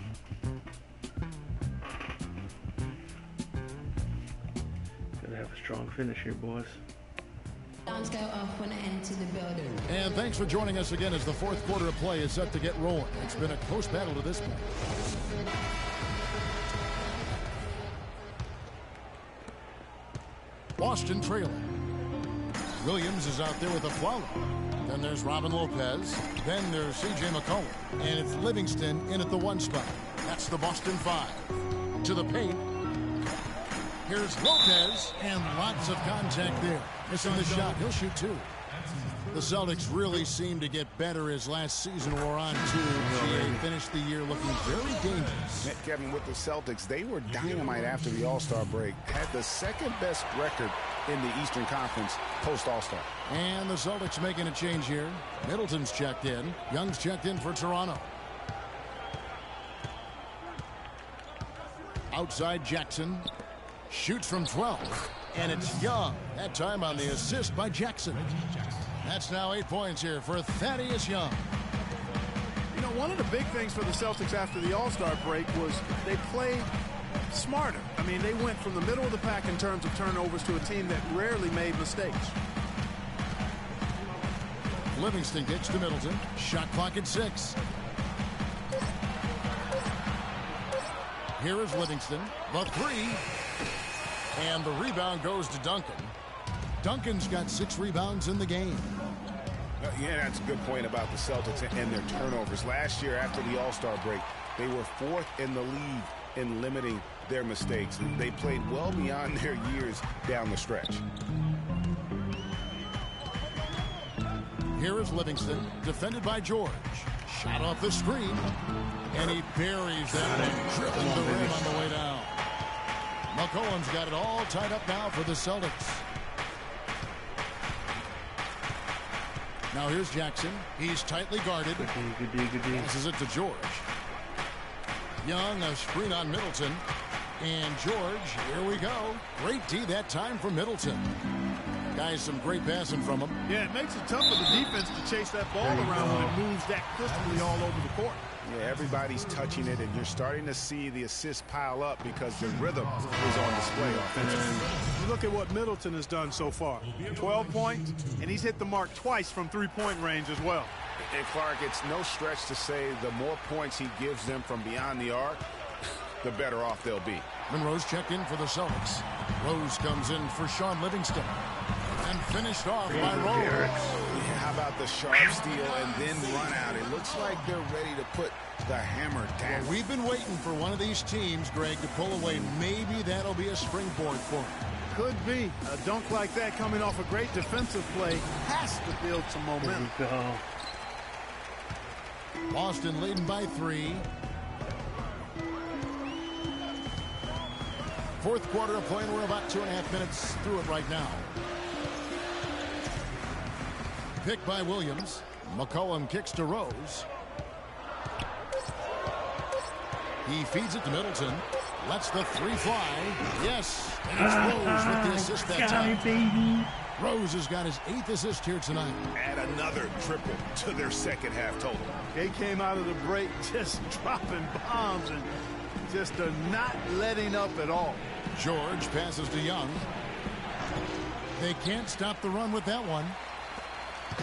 Gonna have a strong finish here, boys. Sounds go off when I enter the building. And thanks for joining us again as the fourth quarter of play is set to get rolling. It's been a close battle to this point. Boston trailing. Williams is out there with a foul. Then there's Robin Lopez. Then there's C.J. McCollum. And it's Livingston in at the 1 spot. That's the Boston 5. To the paint. Here's Lopez, and lots of contact there. Missing the shot. He'll shoot 2. The Celtics really seem to get better as last season wore on, too. They finished the year looking very dangerous. Kevin, with the Celtics, they were dynamite after the All-Star break. Had the second best record in the Eastern Conference post-All-Star. And the Celtics making a change here. Middleton's checked in. Young's checked in for Toronto. Outside Jackson. Shoots from 12. And it's Young, that time on the assist by Jackson. That's now 8 points here for Thaddeus Young. You know, one of the big things for the Celtics after the All-Star break was they played smarter. I mean, they went from the middle of the pack in terms of turnovers to a team that rarely made mistakes. Livingston gets to Middleton. Shot clock at 6. Here is Livingston. The 3. And the rebound goes to Duncan. Duncan's got 6 rebounds in the game. Yeah, that's a good point about the Celtics and their turnovers. Last year, after the All-Star break, they were 4th in the league in limiting their mistakes. They played well beyond their years down the stretch. Here is Livingston, defended by George. Shot off the screen, and he buries that and dribbling the rim on the way down. McCollum's got it all tied up now for the Celtics. Now here's Jackson. He's tightly guarded. Passes it to George. Young, a screen on Middleton. And George, here we go. Great D that time for Middleton. Guys, some great passing from him. Yeah, it makes it tough for the defense to chase that ball around when it moves that crisply all over the court. Yeah, everybody's touching it, and you're starting to see the assists pile up because the rhythm is on display offensively. You look at what Middleton has done so far. 12 points, and he's hit the mark twice from three-point range as well. And Clark, it's no stretch to say the more points he gives them from beyond the arc, the better off they'll be. Monroe's checked in for the Celtics. Rose comes in for Sean Livingston. And finished off by Rose. Yeah, how about the sharp steal and then run out? It looks like they're ready to put the hammer down. Well, we've been waiting for one of these teams, Greg, to pull away. Maybe that'll be a springboard for them. Could be. A dunk like that coming off a great defensive play has to build some momentum. Boston leading by 3. Fourth quarter of play, and we're about 2.5 minutes through it right now. Pick by Williams. McCollum kicks to Rose. He feeds it to Middleton. Lets the 3 fly. Yes. And it's Rose with the assist that time. Baby. Rose has got his 8th assist here tonight. Add another triple to their second half total. They came out of the break just dropping bombs and just not letting up at all. George passes to Young. They can't stop the run with that one.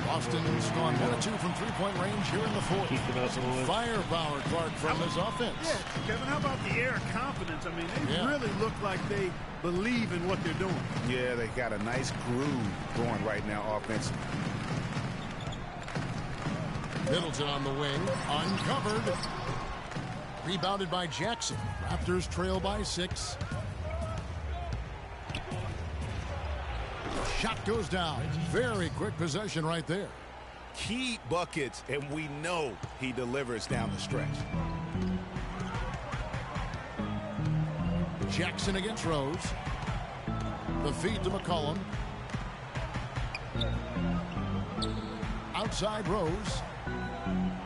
Boston's gone 1 of 2 from three-point range here in the fourth. Keep it up, boys. Firepower, Clark, from this offense. Yeah, Kevin, how about the air of confidence? I mean, they really look like they believe in what they're doing. Yeah, they got a nice groove going right now offensively. Middleton on the wing, uncovered. Rebounded by Jackson. Raptors trail by 6. Shot goes down. Very quick possession right there. Key buckets, and we know he delivers down the stretch. Jackson against Rose. The feed to McCollum. Outside Rose.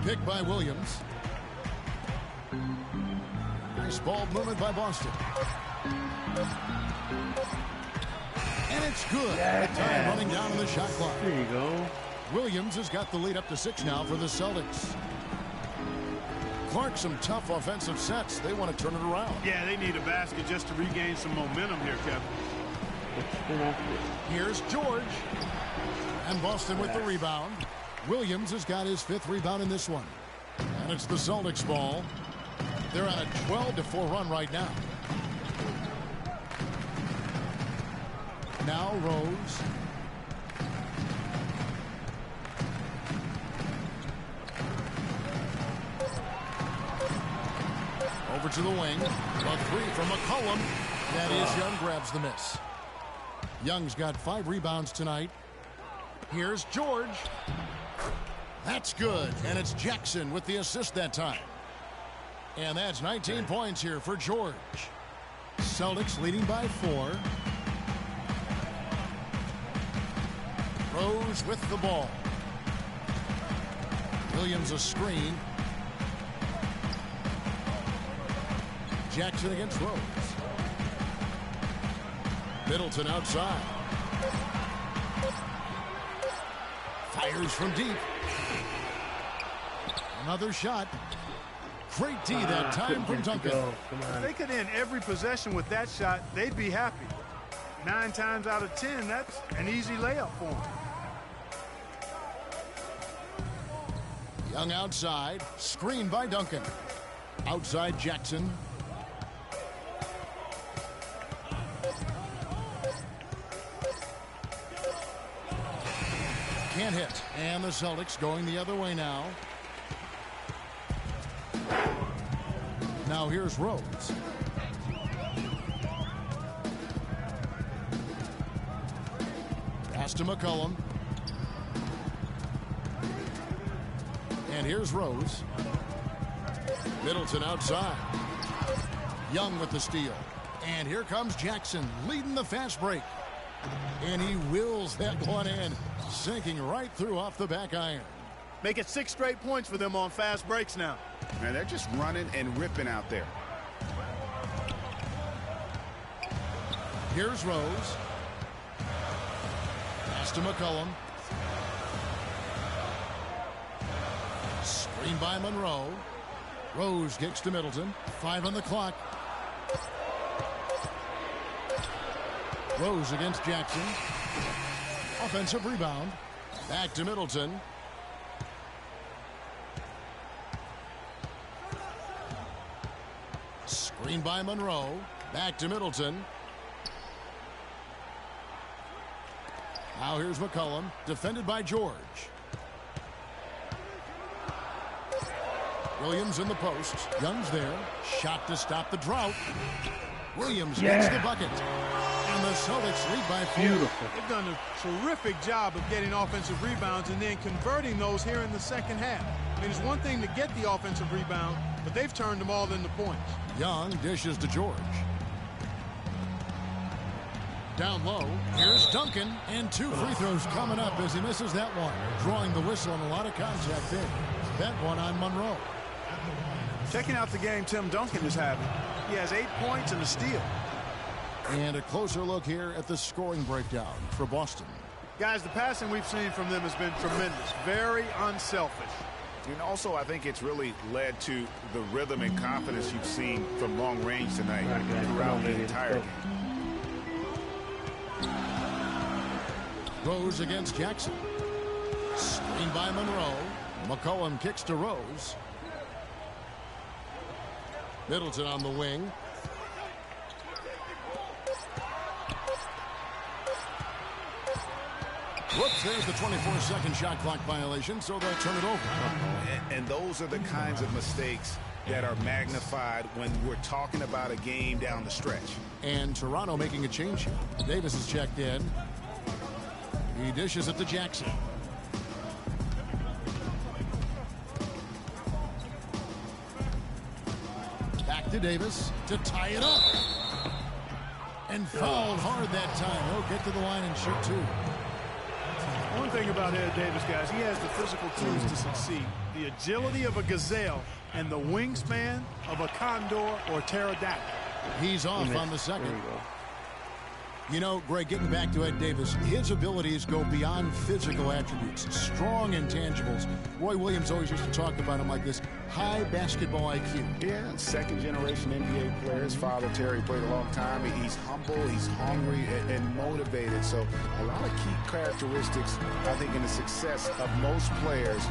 Picked by Williams. Nice ball movement by Boston. And it's good. Yeah. Time running down on the shot clock. There you go. Williams has got the lead up to 6 now for the Celtics. Clark, some tough offensive sets. They want to turn it around. Yeah, they need a basket just to regain some momentum here, Kevin. Here's George. And Boston with the rebound. Williams has got his 5th rebound in this one. And it's the Celtics ball. They're on a 12-4 run right now. Now Rose. Over to the wing. A 3 from McCollum. That is Young grabs the miss. Young's got 5 rebounds tonight. Here's George. That's good. And it's Jackson with the assist that time. And that's 19 points here for George. Celtics leading by 4. Rose with the ball. Williams a screen. Jackson against Rose. Middleton outside. Fires from deep. Another shot. Great D that time from Duncan. If they could end every possession with that shot, they'd be happy. 9 times out of 10, that's an easy layup for them. Young outside. Screened by Duncan. Outside Jackson. Can't hit. And the Celtics going the other way now. Now here's Rose. Pass to McCollum. And here's Rose. Middleton outside. Young with the steal. And here comes Jackson leading the fast break. And he wills that one in, sinking right through off the back iron. Make it 6 straight points for them on fast breaks now. Man, they're just running and ripping out there. Here's Rose. Pass to McCollum. Screen by Monroe. Rose kicks to Middleton. 5 on the clock. Rose against Jackson. Offensive rebound. Back to Middleton. Screen by Monroe. Back to Middleton. Now here's McCollum. Defended by George. Williams in the post. Young's there. Shot to stop the drought. Williams gets the bucket. And the Celtics lead by 4. Beautiful. They've done a terrific job of getting offensive rebounds and then converting those here in the second half. I mean, it's one thing to get the offensive rebound, but they've turned them all into points. Young dishes to George. Down low, here's Duncan, and 2 free throws coming up as he misses that one. Drawing the whistle and a lot of contact there. That one on Monroe. Checking out the game Tim Duncan is having. He has 8 points and a steal. And a closer look here at the scoring breakdown for Boston. Guys, the passing we've seen from them has been tremendous. Very unselfish. And also, I think it's really led to the rhythm and confidence you've seen from long range tonight throughout the entire game. Rose against Jackson. Screen by Monroe. McCollum kicks to Rose. Middleton on the wing. Whoops, there's the 24-second shot clock violation, so they'll turn it over. And those are the kinds of mistakes that are magnified when we're talking about a game down the stretch. And Toronto making a change here. Davis is checked in. He dishes it to Jackson. Back to Davis to tie it up. And fouled hard that time. He'll get to the line and shoot 2. One thing about Ed Davis, guys, he has the physical tools to succeed. The agility of a gazelle and the wingspan of a condor or pterodactyl. He's off on the second. You know, Greg, getting back to Ed Davis, his abilities go beyond physical attributes, strong intangibles. Roy Williams always used to talk about him like this: high basketball IQ. Yeah, second-generation NBA player. His father, Terry, played a long time. He's humble, he's hungry, and motivated. So a lot of key characteristics, I think, in the success of most players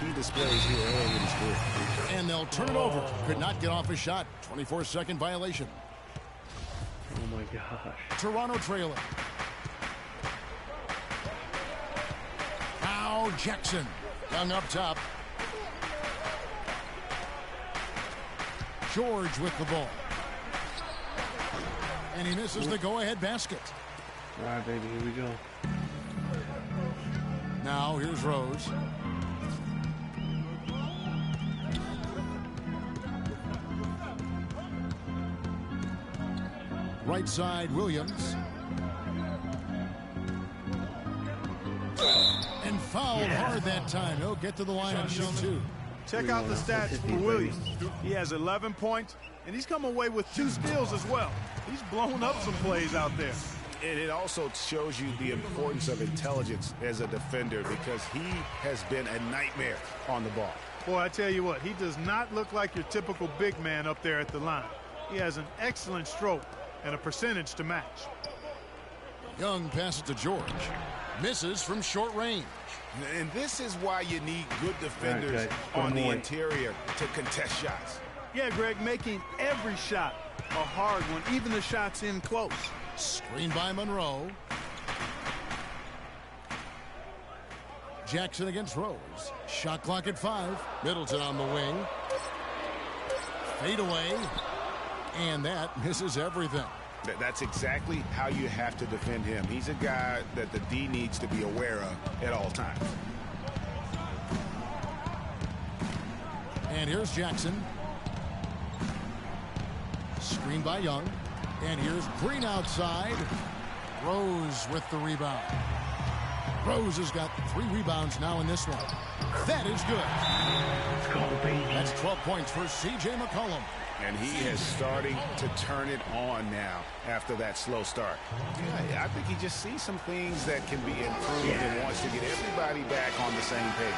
he displays here early in his career. And they'll turn it over. Could not get off a shot. 24-second violation. Oh, my gosh. Toronto trailing. Now Jackson. Young up top. George with the ball. And he misses the go-ahead basket. All right, baby, here we go. Now here's Rose. Right side, Williams. And fouled hard that time. He'll get to the line and shoot 2. Check out the stats for Williams. He has 11 points, and he's come away with 2 steals as well. He's blown up some plays out there. And it also shows you the importance of intelligence as a defender because he has been a nightmare on the ball. Boy, I tell you what, he does not look like your typical big man up there at the line. He has an excellent stroke and a percentage to match. Young passes to George. Misses from short range. And this is why you need good defenders on the interior to contest shots. Yeah, Greg, making every shot a hard one, even the shots in close. Screen by Monroe. Jackson against Rose. Shot clock at 5. Middleton on the wing. Fade away. And that misses everything. That's exactly how you have to defend him. He's a guy that the D needs to be aware of at all times. And here's Jackson. Screen by Young. And here's Green outside. Rose with the rebound. Rose has got 3 rebounds now in this one. That is good. Let's go, baby. That's 12 points for C.J. McCollum. And he is starting to turn it on now after that slow start. Yeah, I think he just sees some things that can be improved and wants to get everybody back on the same page.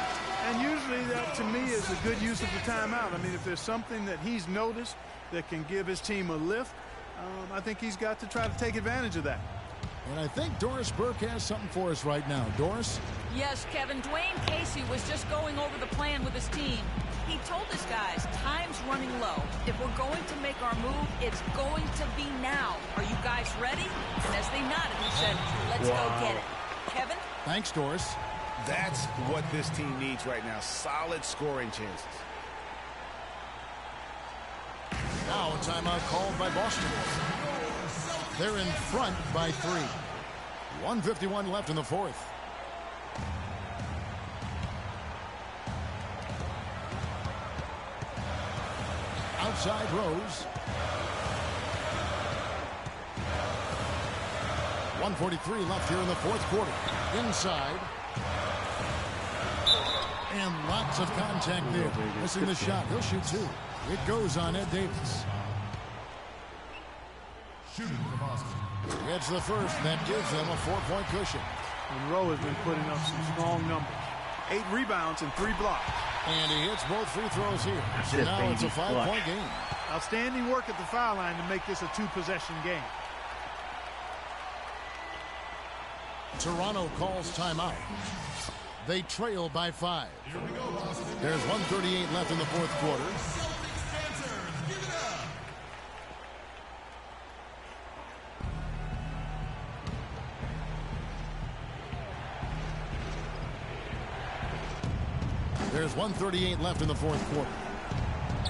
And usually that, to me, is a good use of the timeout. I mean, if there's something that he's noticed that can give his team a lift, I think he's got to try to take advantage of that. And I think Doris Burke has something for us right now. Doris? Yes, Kevin. Dwayne Casey was just going over the plan with his team. He told his guys, time's running low. If we're going to make our move, it's going to be now. Are you guys ready? And as they nodded, he said, let's go get it. Kevin? Thanks, Doris. That's what this team needs right now. Solid scoring chances. Now a timeout called by Boston. They're in front by 3. 1:51 left in the fourth. Outside Rose. 1:43 left here in the fourth quarter. Inside. And lots of contact there. Missing the shot. He'll shoot 2. It goes on Ed Davis. Gets the first. That gives them a 4-point cushion. Monroe has been putting up some strong numbers. 8 rebounds and 3 blocks. And he hits both free throws here. So now it's a 5-point game. Outstanding work at the foul line to make this a 2-possession game. Toronto calls timeout. They trail by 5. There's 1:38 left in the fourth quarter. There's 1:38 left in the fourth quarter.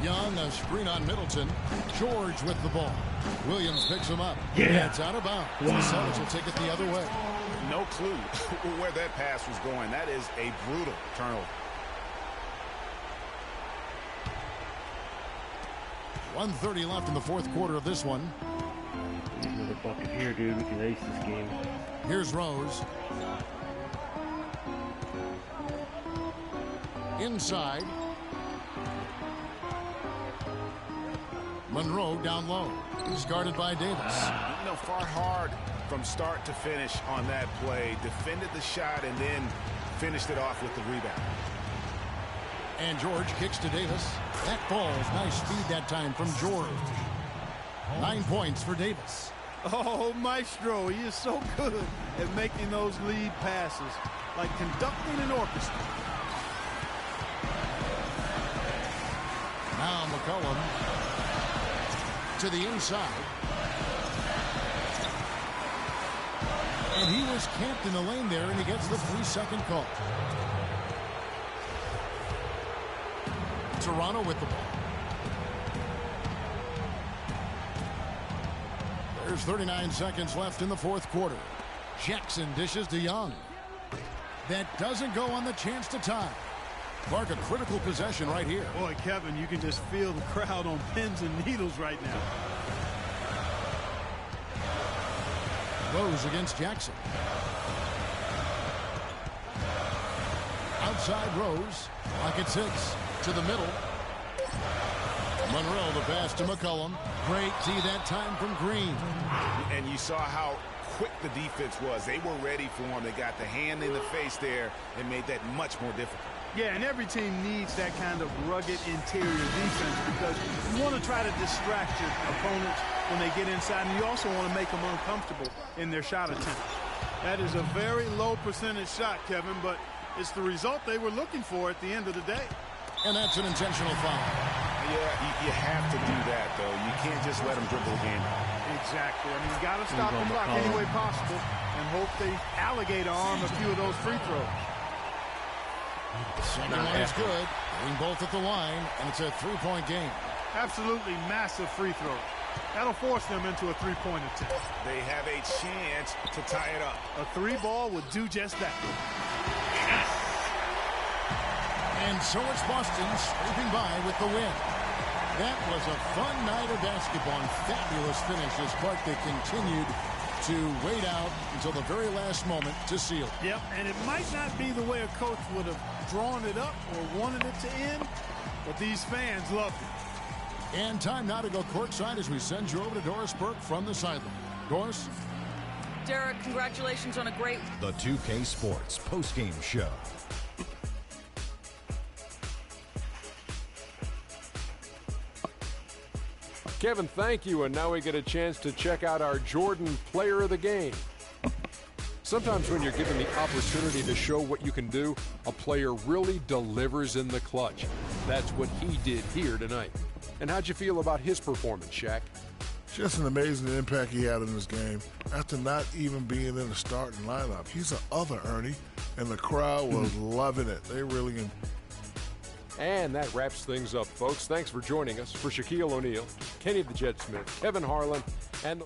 Young, a screen on Middleton. George with the ball. Williams picks him up. Yeah. It's out of bounds. The Celtics will take it the other way. No clue where that pass was going. That is a brutal turnover. 1:30 left in the fourth quarter of this one. Another bucket here, dude. We can ace this game. Here's Rose. Inside. Monroe down low. He's guarded by Davis. You know, fought hard from start to finish on that play. Defended the shot and then finished it off with the rebound. And George kicks to Davis. That falls. Nice speed that time from George. 9 points for Davis. Oh, Maestro, he is so good at making those lead passes, like conducting an orchestra. Now McCollum to the inside. And he was camped in the lane there, and he gets the 3-second call. Toronto with the ball. There's 39 seconds left in the fourth quarter. Jackson dishes to Young. That doesn't go on the chance to tie. Mark, a critical possession right here. Boy, Kevin, you can just feel the crowd on pins and needles right now. Rose against Jackson. Outside Rose. Clock at 6. To the middle. Monroe the pass to McCollum. Great D that time from Green. And you saw how quick the defense was. They were ready for him. They got the hand in the face there and made that much more difficult. Yeah, and every team needs that kind of rugged interior defense because you want to try to distract your opponents when they get inside, and you also want to make them uncomfortable in their shot attempt. That is a very low percentage shot, Kevin, but it's the result they were looking for at the end of the day. And that's an intentional foul. Yeah, you have to do that, though. You can't just let them dribble the game. Exactly. I mean, you got to stop the clock any way possible and hope they alligator arm a few of those free throws. Second one is good. Getting both at the line, and it's a three-point game. Absolutely massive free throw. That'll force them into a three-point attempt. They have a chance to tie it up. A three ball would do just that. And so it's Boston scraping by with the win. That was a fun night of basketball and fabulous finishes, but they continued to wait out until the very last moment to seal it. Yep, and it might not be the way a coach would have drawn it up or wanted it to end, but these fans loved it. And time now to go courtside as we send you over to Doris Burke from the sideline. Doris? Derek, congratulations on a great... The 2K Sports postgame show. Kevin, thank you, and now we get a chance to check out our Jordan Player of the Game. Sometimes when you're given the opportunity to show what you can do, a player really delivers in the clutch. That's what he did here tonight. And how'd you feel about his performance, Shaq? Just an amazing impact he had in this game. After not even being in the starting lineup, he's an other Ernie, and the crowd was loving it. They really... And that wraps things up, folks. Thanks for joining us. For Shaquille O'Neal, Kenny the Jet Smith, Kevin Harlan, and...